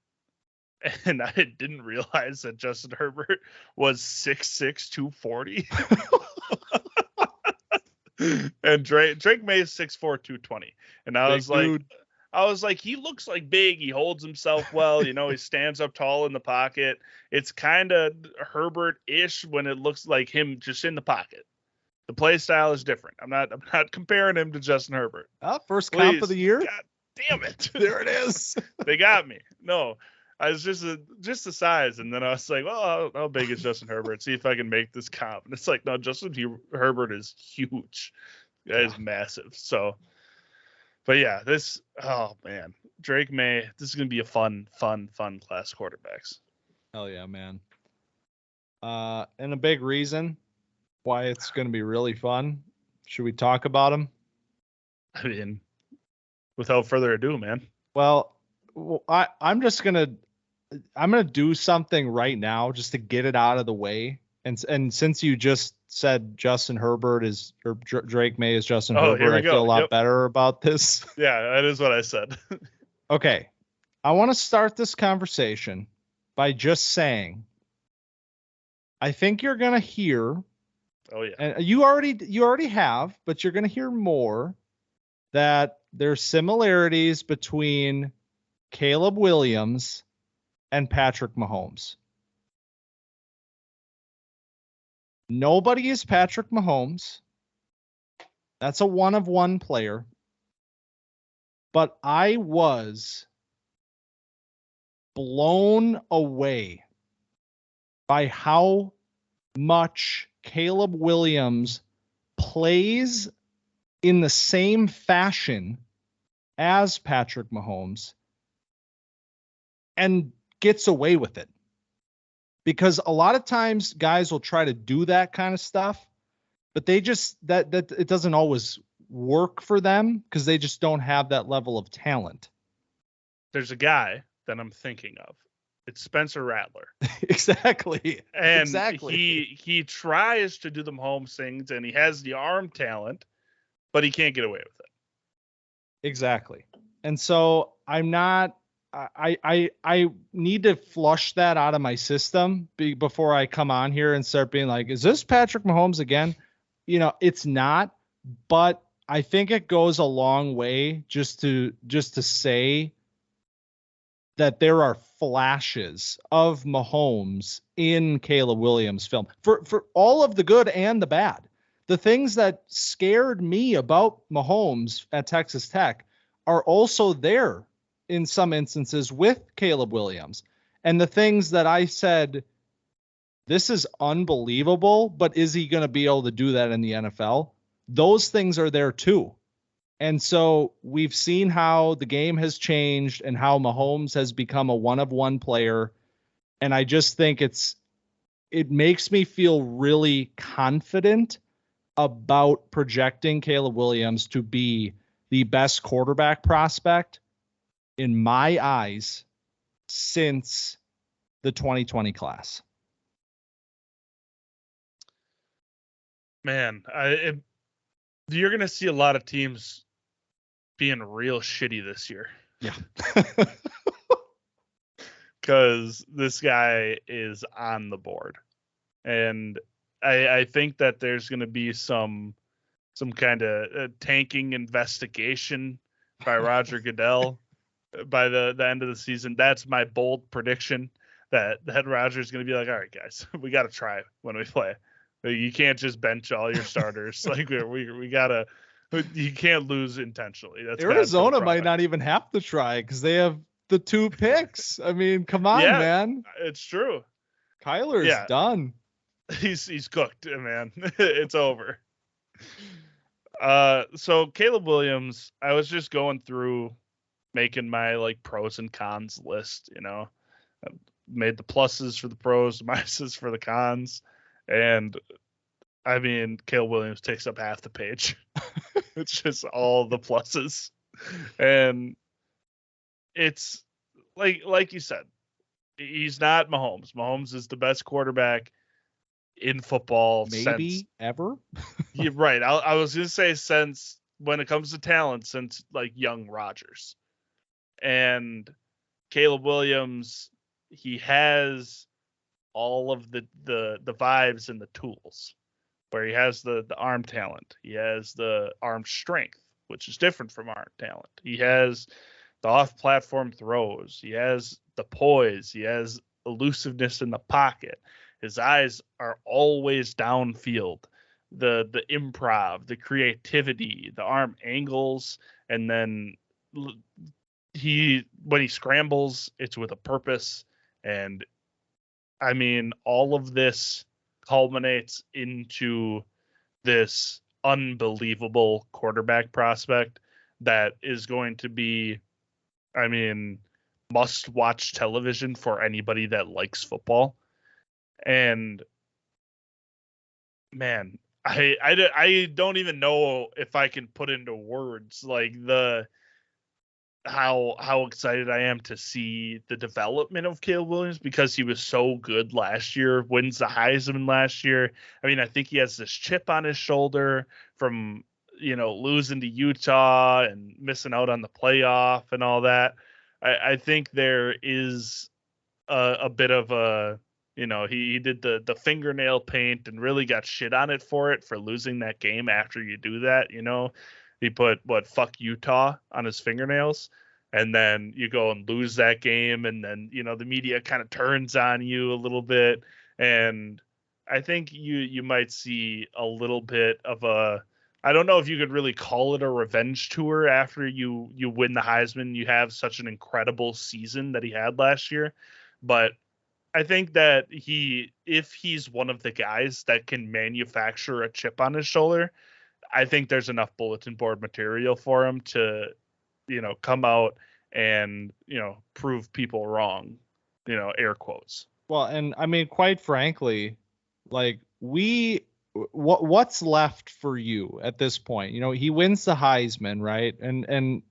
And I didn't realize that Justin Herbert was 6'6", 240. And Drake Maye is 6'4", 220. And I was like, he looks like big. He holds himself well. He stands up tall in the pocket. It's kind of Herbert-ish when it looks like him just in the pocket. The play style is different. I'm not comparing him to Justin Herbert. First comp of the year. God damn it. There it is. They got me. No. I was just the size, and then I was like, well, how big is Justin Herbert? See if I can make this comp. And it's like, no, Justin Herbert is huge. That is massive. So, but yeah, oh man, Drake Maye, this is gonna be a fun class quarterbacks. Hell yeah, man. And a big reason why it's gonna be really fun. Should we talk about him? I mean, without further ado, man. Well, I'm gonna do something right now just to get it out of the way. And since you just said Justin Herbert or Drake Maye is Justin Herbert, I feel a lot better about this. Yeah, that is what I said. Okay, I want to start this conversation by just saying, I think you're gonna hear. Oh yeah. And you already have, but you're gonna hear more that there's similarities between Caleb Williams and Patrick Mahomes. Nobody is Patrick Mahomes. That's a one-of-one player. But I was blown away by how much Caleb Williams plays in the same fashion as Patrick Mahomes and gets away with it. Because a lot of times guys will try to do that kind of stuff, but they just that it doesn't always work for them because they just don't have that level of talent. There's a guy that I'm thinking of. It's Spencer Rattler. Exactly. And exactly. He tries to do the Mahomes things, and he has the arm talent, but he can't get away with it. Exactly. And so I'm not. I need to flush that out of my system before I come on here and start being like, is this Patrick Mahomes again? It's not, but I think it goes a long way just to say that there are flashes of Mahomes in Caleb Williams' film for all of the good and the bad. The things that scared me about Mahomes at Texas Tech are also there in some instances with Caleb Williams. And the things that I said, this is unbelievable, but is he going to be able to do that in the NFL? Those things are there too. And so we've seen how the game has changed and how Mahomes has become a one-of-one player. And I just think it makes me feel really confident about projecting Caleb Williams to be the best quarterback prospect in my eyes since the 2020 class. Man, you're going to see a lot of teams being real shitty this year. Yeah. Because this guy is on the board. And I think that there's going to be some kind of tanking investigation by Roger Goodell by the end of the season. That's my bold prediction that Roger's going to be like, all right, guys, we got to try when we play. You can't just bench all your starters. Like we got to, you can't lose intentionally. That's Arizona might not even have to try because they have the 2 picks. I mean, come on, man. It's true. Kyler's done. he's cooked, man. It's over. So Caleb Williams, I was just going through making my like pros and cons list, I made the pluses for the pros, minuses for the cons, and I mean Caleb Williams takes up half the page. It's just all the pluses. And it's like you said, he's not Mahomes. Mahomes is the best quarterback in football maybe ever. You're right. I was gonna say since when it comes to talent, since like young Rodgers. And Caleb Williams, he has all of the vibes and the tools, where he has the arm talent, he has the arm strength, which is different from arm talent. He has the off-platform throws. He has the poise. He has elusiveness in the pocket. His eyes are always downfield. The improv, the creativity, the arm angles, and then when he scrambles, it's with a purpose. And I mean, all of this culminates into this unbelievable quarterback prospect that is going to be, I mean, must-watch television for anybody that likes football. And man, I don't even know if I can put into words like how excited I am to see the development of Caleb Williams, because he was so good last year, wins the Heisman last year. I mean, I think he has this chip on his shoulder from, losing to Utah and missing out on the playoff and all that. I think there is a bit of a, he did the fingernail paint and really got shit on it for losing that game after you do that. He put fuck Utah on his fingernails, and then you go and lose that game. And then, the media kind of turns on you a little bit. And I think you might see a little bit of I don't know if you could really call it a revenge tour after you win the Heisman. You have such an incredible season that he had last year, but I think that if he's one of the guys that can manufacture a chip on his shoulder, I think there's enough bulletin board material for him to, come out and, prove people wrong, air quotes. Well, and I mean, quite frankly, like what's left for you at this point? He wins the Heisman, right? And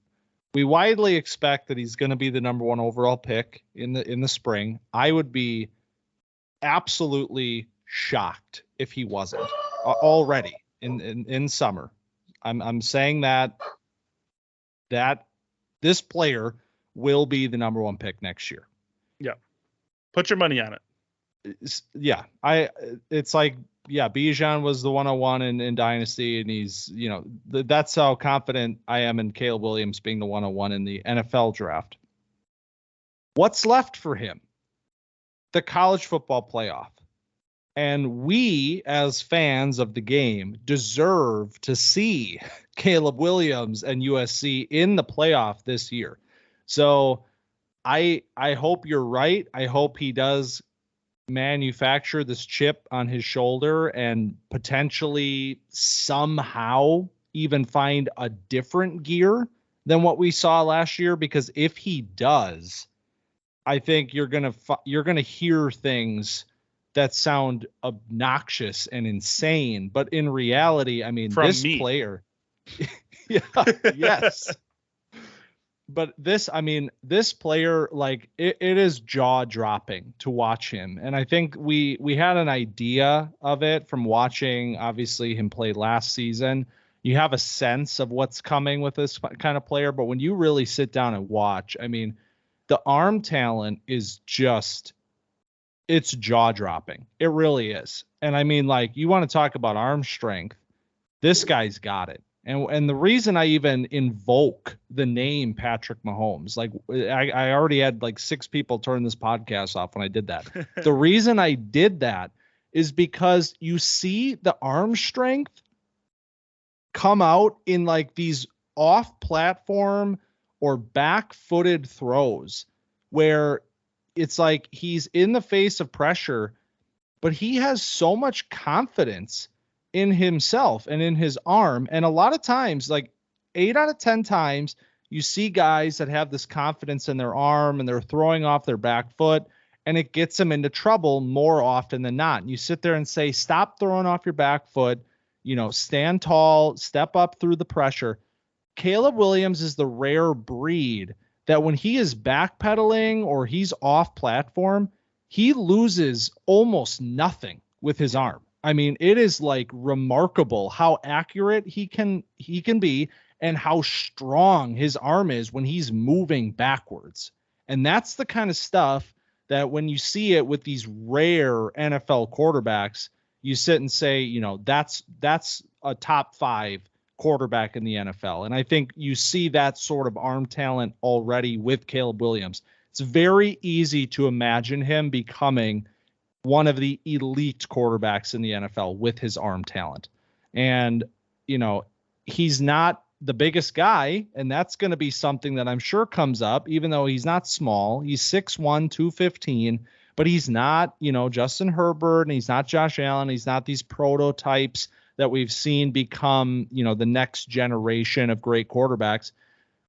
we widely expect that he's going to be the number one overall pick in the spring. I would be absolutely shocked if he wasn't already in summer. I'm saying that this player will be the number one pick next year. Yeah. Put your money on it. Yeah. It's like, yeah, Bijan was the 101 in Dynasty, and he's, that's how confident I am in Caleb Williams being the 101 in the NFL draft. What's left for him? The college football playoff. And we, as fans of the game, deserve to see Caleb Williams and USC in the playoff this year. So I hope you're right. I hope he does manufacture this chip on his shoulder and potentially somehow even find a different gear than what we saw last year, because if he does, I think you're going to hear things that sound obnoxious and insane, but in reality, I mean, player yes. But this player, like it is jaw dropping to watch him. And I think we had an idea of it from watching, obviously, him play last season. You have a sense of what's coming with this kind of player. But when you really sit down and watch, I mean, the arm talent is it's jaw dropping. It really is. And I mean, like, you want to talk about arm strength. This guy's got it. And the reason I even invoke the name Patrick Mahomes, like I already had like 6 people turn this podcast off when I did that. The reason I did that is because you see the arm strength come out in like these off platform or back footed throws where it's like he's in the face of pressure but he has so much confidence in himself and in his arm. And a lot of times, like 8 out of 10 times, you see guys that have this confidence in their arm and they're throwing off their back foot, and it gets them into trouble more often than not. And you sit there and say, stop throwing off your back foot, stand tall, step up through the pressure. Caleb Williams is the rare breed that when he is backpedaling or he's off platform, he loses almost nothing with his arm. I mean, it is like remarkable how accurate he can be and how strong his arm is when he's moving backwards. And that's the kind of stuff that when you see it with these rare NFL quarterbacks, you sit and say, that's a top 5 quarterback in the NFL. And I think you see that sort of arm talent already with Caleb Williams. It's very easy to imagine him becoming one of the elite quarterbacks in the NFL with his arm talent. And, he's not the biggest guy, and that's going to be something that I'm sure comes up, even though he's not small. He's 6'1", 215, but he's not, Justin Herbert, and he's not Josh Allen. He's not these prototypes that we've seen become, the next generation of great quarterbacks.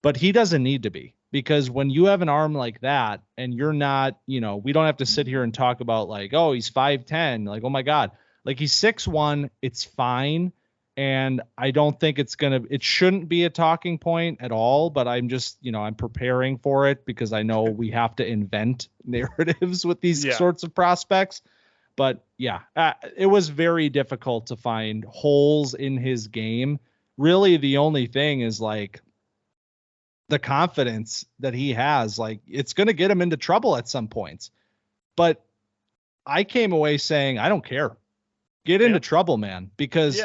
But he doesn't need to be, because when you have an arm like that and you're not, we don't have to sit here and talk about like, oh, he's 5'10", like, oh my God, like he's 6'1", it's fine. And I don't think it shouldn't be a talking point at all, but I'm just, I'm preparing for it because I know we have to invent narratives with these sorts of prospects. But yeah, it was very difficult to find holes in his game. Really, the only thing is like the confidence that he has, like it's going to get him into trouble at some points. But I came away saying, I don't care. Get into trouble, man, because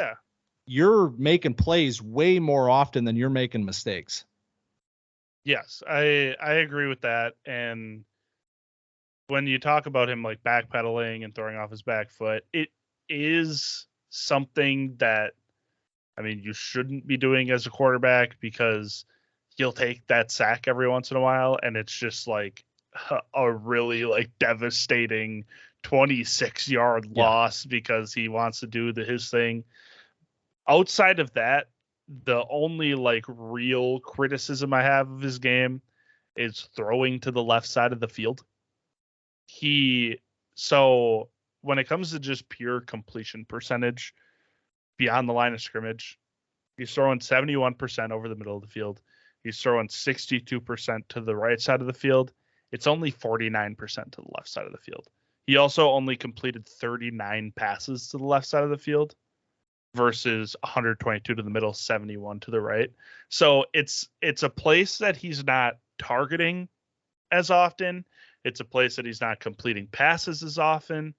you're making plays way more often than you're making mistakes. Yes, I agree with that. And when you talk about him like backpedaling and throwing off his back foot, it is something that, I mean, you shouldn't be doing as a quarterback, because he'll take that sack every once in a while, and it's just like a really like devastating 26-yard loss because he wants to do his thing. Outside of that, the only like real criticism I have of his game is throwing to the left side of the field. So when it comes to just pure completion percentage beyond the line of scrimmage, he's throwing 71% over the middle of the field. He's throwing 62% to the right side of the field. It's only 49% to the left side of the field. He also only completed 39 passes to the left side of the field versus 122 to the middle, 71 to the right. So it's a place that he's not targeting as often. It's a place that he's not completing passes as often.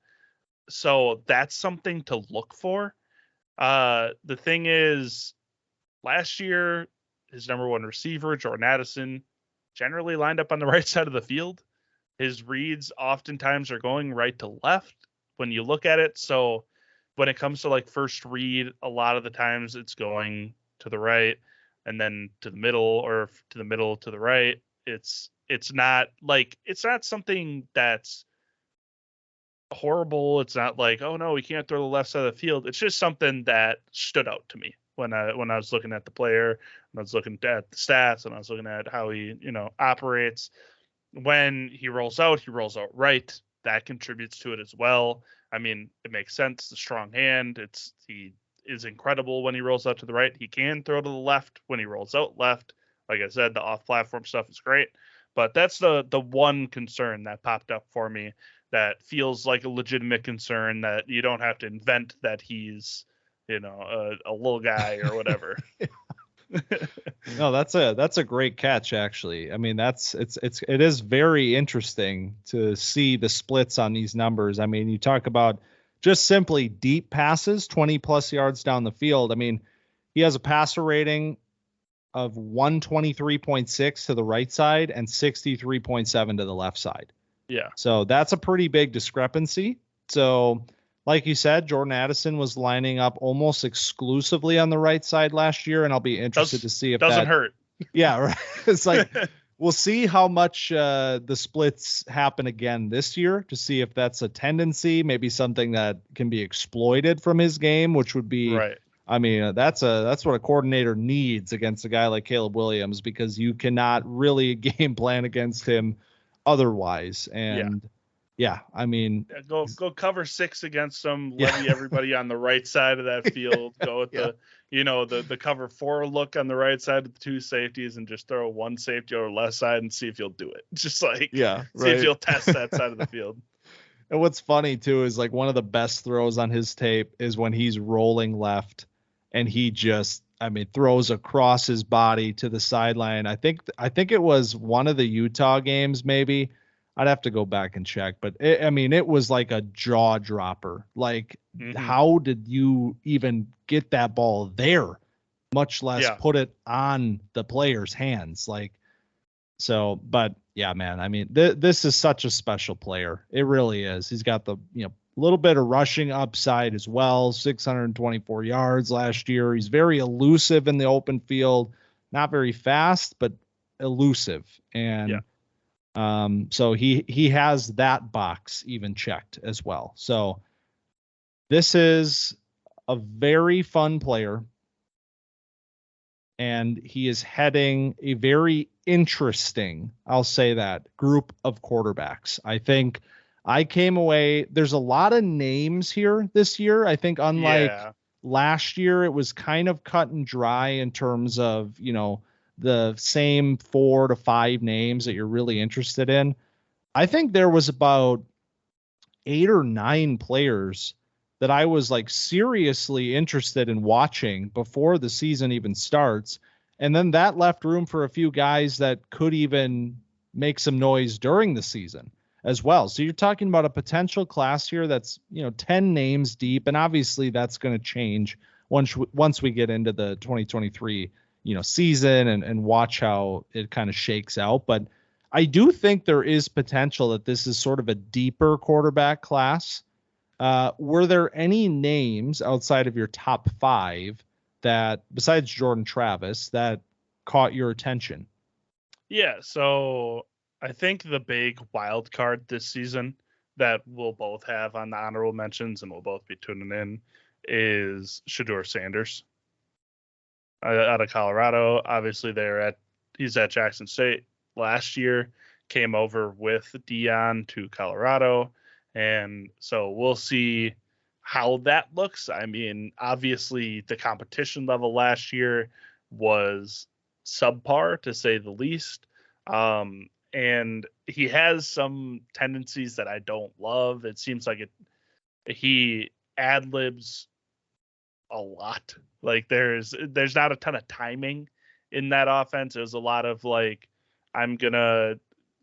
So that's something to look for. The thing is, last year, his number one receiver, Jordan Addison, generally lined up on the right side of the field. His reads oftentimes are going right to left when you look at it. So when it comes to like first read, a lot of the times it's going to the right and then to the middle, or to the middle to the right. It's not something that's horrible. It's not like, oh no, we can't throw the left side of the field. It's just something that stood out to me when I was looking at the player, and I was looking at the stats, and I was looking at how he, operates. When he rolls out right. That contributes to it as well. I mean, it makes sense. The strong hand. He is incredible when he rolls out to the right. He can throw to the left when he rolls out left. Like I said, the off-platform stuff is great. But that's the one concern that popped up for me that feels like a legitimate concern, that you don't have to invent that he's, a little guy or whatever. No, that's a great catch, actually. I mean, it is very interesting to see the splits on these numbers. I mean, you talk about just simply deep passes, 20 plus yards down the field. I mean, he has a passer rating of 123.6 to the right side and 63.7 to the left side. Yeah. So that's a pretty big discrepancy. So like you said, Jordan Addison was lining up almost exclusively on the right side last year, and I'll be interested to see if doesn't hurt. Yeah, right. It's like, we'll see how much the splits happen again this year to see if that's a tendency, maybe something that can be exploited from his game, which would be right. I mean, that's what a coordinator needs against a guy like Caleb Williams, because you cannot really game plan against him otherwise. And I mean, go cover 6 against them. Levy everybody on the right side of that field. Go with the cover 4 look on the right side of the 2 safeties, and just throw one safety over the left side and see if you'll do it. Just like see if you'll test that side of the field. And what's funny too is like one of the best throws on his tape is when he's rolling left and he just, throws across his body to the sideline. I think it was one of the Utah games, maybe. I'd have to go back and check, but it was like a jaw dropper. Like, how did you even get that ball there, much less put it on the player's hands? Like, so, but yeah, man, this is such a special player. It really is. He's got the, little bit of rushing upside as well. 624 yards last year. He's very elusive in the open field, not very fast, but elusive. And so he has that box even checked as well. So this is a very fun player, and he is heading a very interesting, I'll say that, group of quarterbacks. I think I came away, there's a lot of names here this year. I think unlike last year, it was kind of cut and dry in terms of, the same 4 to 5 names that you're really interested in. I think there was about 8 or 9 players that I was like seriously interested in watching before the season even starts. And then that left room for a few guys that could even make some noise during the season as well. So you're talking about a potential class here that's, 10 names deep. And obviously that's going to change once we get into the 2023, season and watch how it kind of shakes out. But I do think there is potential that this is sort of a deeper quarterback class. Were there any names outside of your top 5 that, besides Jordan Travis, that caught your attention? Yeah, so I think the big wild card this season that we'll both have on the honorable mentions and we'll both be tuning in is Shedeur Sanders out of Colorado. Obviously, he's at Jackson State last year, came over with Dion to Colorado, and so we'll see how that looks. Obviously, the competition level last year was subpar, to say the least. And he has some tendencies that I don't love. It seems like he ad-libs a lot. Like there's not a ton of timing in that offense. There's a lot of like, I'm going to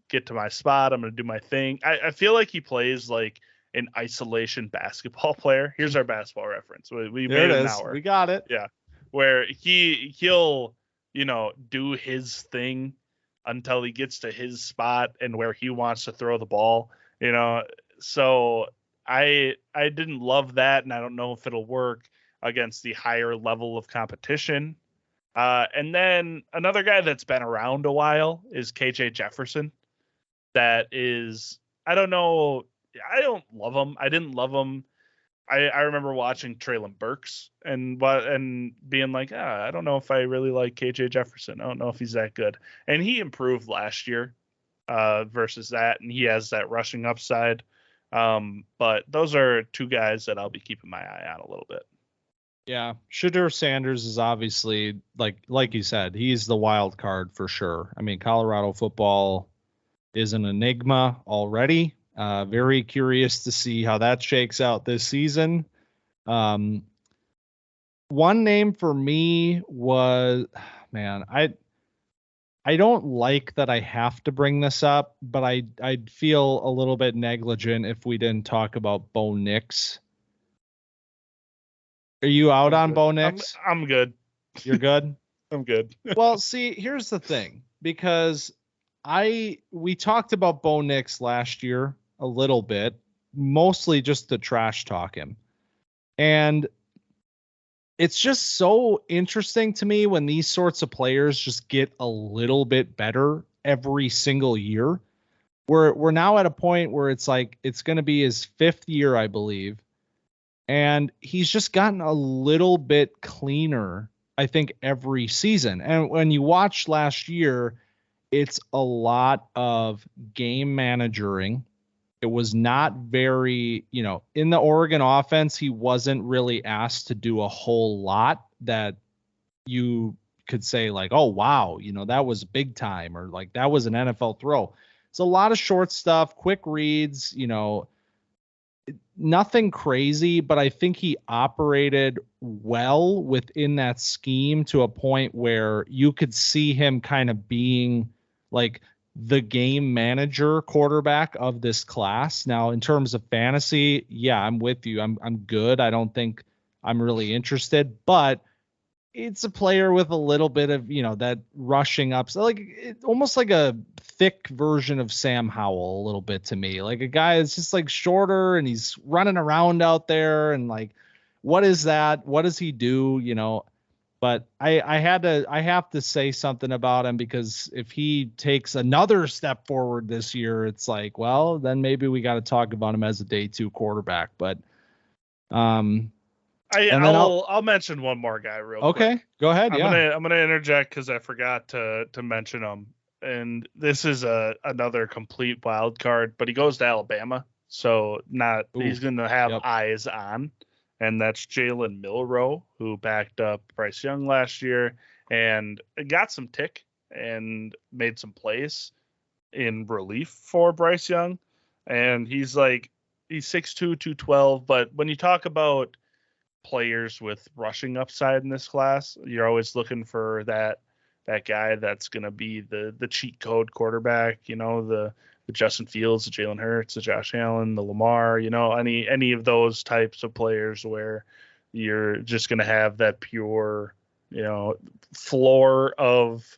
get to my spot. I'm going to do my thing. I feel like he plays like an isolation basketball player. Here's our basketball reference. We made it an hour. We got it. Yeah. Where he'll, do his thing until he gets to his spot and where he wants to throw the ball, So I didn't love that, and I don't know if it'll work against the higher level of competition. And then another guy that's been around a while is KJ Jefferson. That is, I don't know. I don't love him. I didn't love him. I remember watching Treylon Burks and being like, I don't know if I really like KJ Jefferson. I don't know if he's that good. And he improved last year versus that, and he has that rushing upside. But those are 2 guys that I'll be keeping my eye on a little bit. Yeah, Shedeur Sanders is obviously, like you said, he's the wild card for sure. Colorado football is an enigma already. Very curious to see how that shakes out this season. One name for me was, I don't like that I have to bring this up, but I'd feel a little bit negligent if we didn't talk about Bo Nix. Are you out on Bo Nix? I'm good. You're good? I'm good. Well, see, here's the thing, because we talked about Bo Nix last year a little bit, mostly just to trash talk him. And it's just so interesting to me when these sorts of players just get a little bit better every single year. We're now at a point where it's like it's going to be his 5th year, I believe. And he's just gotten a little bit cleaner, I think, every season. And when you watch last year, it's a lot of game managing. It was not very, in the Oregon offense, he wasn't really asked to do a whole lot that you could say like, oh, wow, that was big time, or like that was an NFL throw. It's a lot of short stuff, quick reads, nothing crazy, but I think he operated well within that scheme to a point where you could see him kind of being like the game manager quarterback of this class. Now, in terms of fantasy, yeah, I'm with you. I'm good. I don't think I'm really interested, but it's a player with a little bit of, that rushing up. So like almost like a thick version of Sam Howell a little bit to me, like a guy that's just like shorter and he's running around out there. And like, what is that? What does he do? But I have to say something about him, because if he takes another step forward this year, it's like, well, then maybe we got to talk about him as a day 2 quarterback. But, I'll mention one more guy real quick. Okay, go ahead. I'm gonna interject because I forgot to mention him, and this is another complete wild card. But he goes to Alabama, so he's gonna have eyes on, and that's Jalen Milroe, who backed up Bryce Young last year and got some tick and made some plays in relief for Bryce Young, and he's 6'2", 212. But when you talk about players with rushing upside in this class, you're always looking for that guy that's going to be the cheat code quarterback, the Justin Fields, the Jalen Hurts, the Josh Allen, the Lamar, any of those types of players where you're just going to have that pure, floor of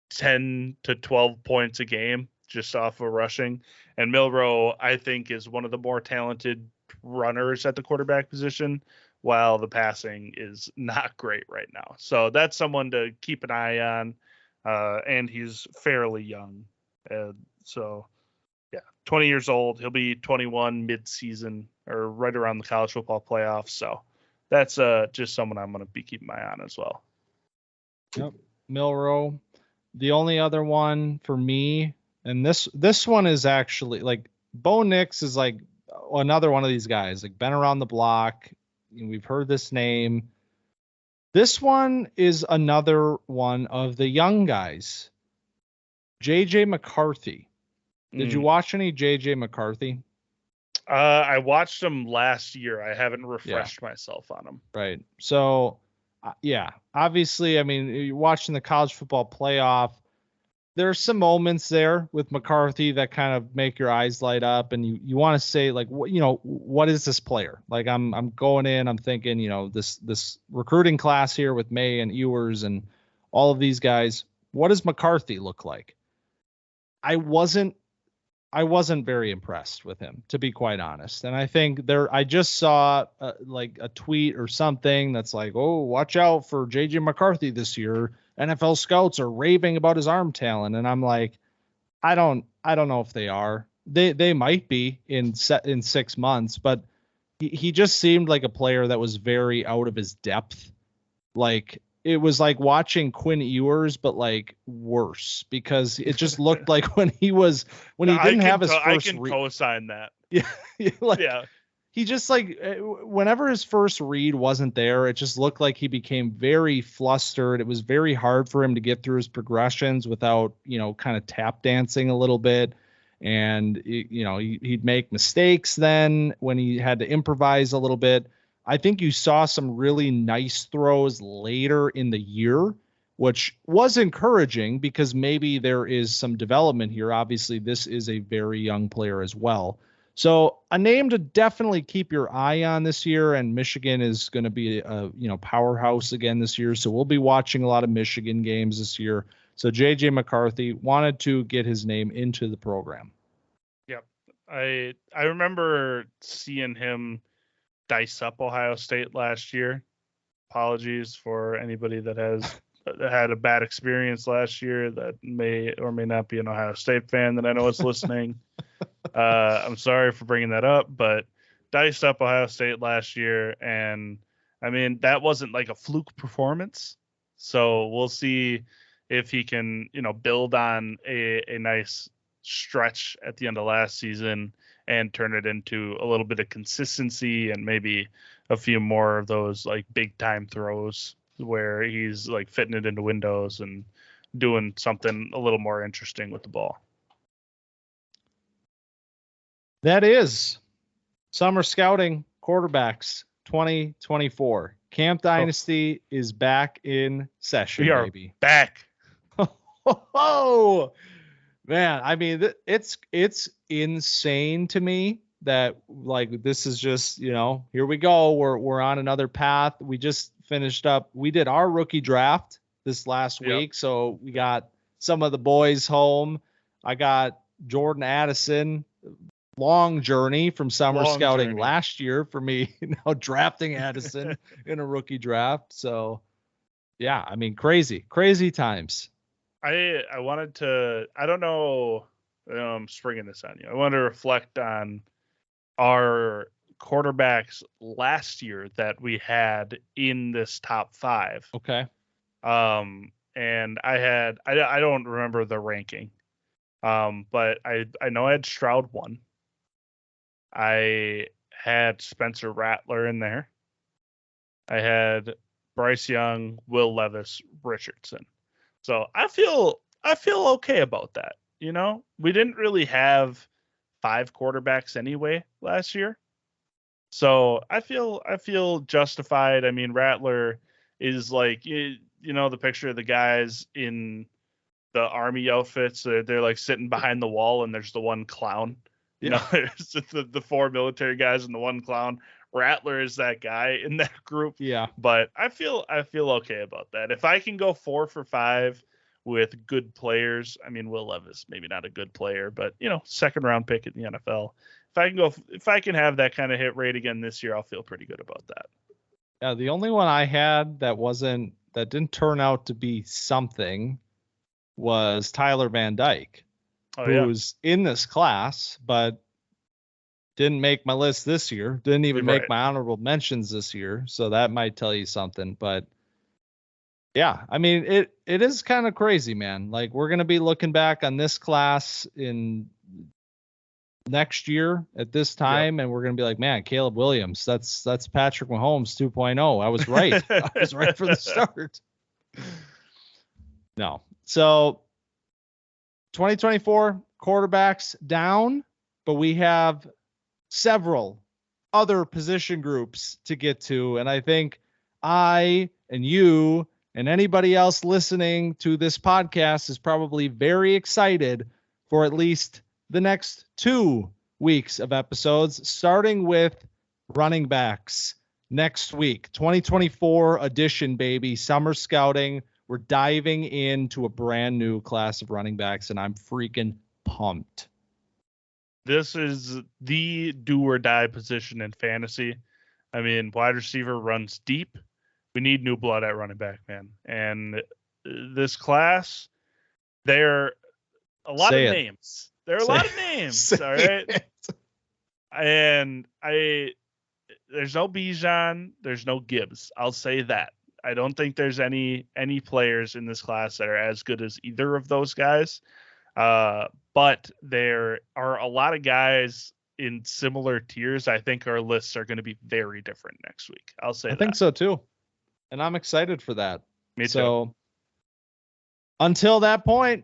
10 to 12 points a game just off of rushing. And Milroe, I think, is one of the more talented runners at the quarterback position, while the passing is not great right now. So that's someone to keep an eye on. And he's fairly young. So, yeah, 20 years old. He'll be 21 mid-season or right around the college football playoffs. So that's just someone I'm going to be keeping my eye on as well. Yep, Milroe. The only other one for me, and this one is actually like Bo Nix is like another one of these guys, like been around the block. We've heard this name. This one is another one of the young guys. JJ McCarthy. Did you watch any JJ McCarthy? I watched him last year. I haven't refreshed myself on him. Right. So, obviously, I mean, you're watching the college football playoff. There's some moments there with McCarthy that kind of make your eyes light up, and you want to say like, what is this player? Like I'm going in, I'm thinking, this recruiting class here with Maye and Ewers and all of these guys. What does McCarthy look like? I wasn't very impressed with him, to be quite honest. And I think I just saw like a tweet or something that's like, oh, watch out for JJ McCarthy this year. NFL scouts are raving about his arm talent. And I'm like, I don't know if they are. They might be in 6 months, but he just seemed like a player that was very out of his depth. Like it was like watching Quinn Ewers, but like worse, because it just looked like when he didn't have his first. I can co-sign that. Yeah. He just like whenever his first read wasn't there, it just looked like he became very flustered. It was very hard for him to get through his progressions without, kind of tap dancing a little bit. And, he'd make mistakes then when he had to improvise a little bit. I think you saw some really nice throws later in the year, which was encouraging because maybe there is some development here. Obviously, this is a very young player as well. So a name to definitely keep your eye on this year, and Michigan is going to be a powerhouse again this year. So we'll be watching a lot of Michigan games this year. So JJ McCarthy wanted to get his name into the program. Yep. I remember seeing him dice up Ohio State last year. Apologies for anybody that has had a bad experience last year that may or may not be an Ohio State fan that I know is listening. I'm sorry for bringing that up, but diced up Ohio State last year, and I mean that wasn't like a fluke performance. So we'll see if he can, build on a nice stretch at the end of last season and turn it into a little bit of consistency and maybe a few more of those like big time throws where he's like fitting it into windows and doing something a little more interesting with the ball. That is Summer Scouting Quarterbacks 2024. Camp Dynasty is back in session, we are baby. Back. Oh, man. I mean, it's insane to me that like this is just, here we go. We're on another path. We just finished up. We did our rookie draft this last week. So we got some of the boys home. I got Jordan Addison. Long journey from summer scouting last year for me, now drafting Addison in a rookie draft. So yeah, I mean, crazy times. I wanted to, I don't know, I'm springing this on you. I want to reflect on our quarterbacks last year that we had in this top 5. Okay. And I don't remember the ranking. But I know I had Stroud 1. I had Spencer Rattler in there. I had Bryce Young, Will Levis, Richardson. So I feel okay about that. We didn't really have 5 quarterbacks anyway last year. So I feel justified. I mean, Rattler is like, the picture of the guys in the army outfits. They're like sitting behind the wall and there's the one clown. There's the 4 military guys and the one clown. Rattler is that guy in that group. Yeah. But I feel okay about that. If I can go 4 for 5 with good players, I mean, Will Levis, maybe not a good player, but second round pick in the NFL. If I can have that kind of hit rate again this year, I'll feel pretty good about that. Yeah. The only one I had that didn't turn out to be something was Tyler Van Dyke. Who's in this class, but didn't make my list this year. Didn't even make my honorable mentions this year. So that might tell you something. But yeah, I mean, it is kind of crazy, man. Like we're going to be looking back on this class in next year at this time, and we're going to be like, man, Caleb Williams, that's Patrick Mahomes 2.0. I was right. I was right for the start. No. So 2024 quarterbacks down, but we have several other position groups to get to. And I think I and you and anybody else listening to this podcast is probably very excited for at least the next 2 weeks of episodes, starting with running backs next week, 2024 edition, baby, summer scouting. We're diving into a brand new class of running backs, and I'm freaking pumped. This is the do or die position in fantasy. I mean, wide receiver runs deep. We need new blood at running back, man. And this class, there are a lot of names. There are a lot of names, all right? And there's no Bijan, there's no Gibbs. I'll say that. I don't think there's any players in this class that are as good as either of those guys. But there are a lot of guys in similar tiers. I think our lists are going to be very different next week. I'll say that. I think so too. And I'm excited for that. Me too. So until that point,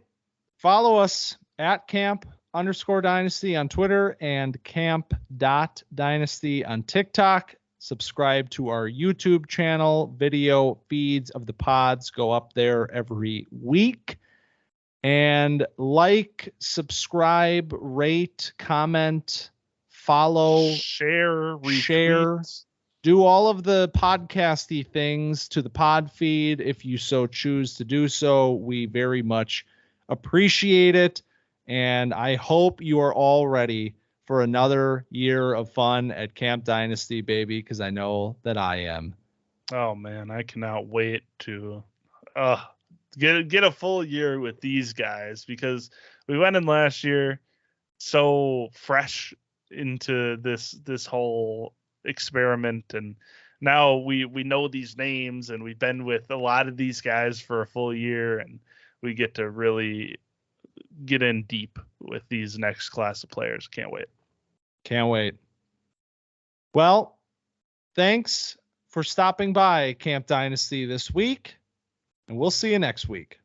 follow us at camp_dynasty on Twitter and camp.dynasty on TikTok. Subscribe to our YouTube channel. Video feeds of the pods go up there every week. And like, subscribe, rate, comment, follow, share, do all of the podcasty things to the pod feed if you so choose to do so. We very much appreciate it. And I hope you are all ready for another year of fun at Camp Dynasty, baby, because I know that I am. Oh, man, I cannot wait to Get a full year with these guys, because we went in last year so fresh into this whole experiment, and now we know these names, and we've been with a lot of these guys for a full year, and we get to really get in deep with these next class of players. Can't wait. Well, thanks for stopping by Camp Dynasty this week, and we'll see you next week.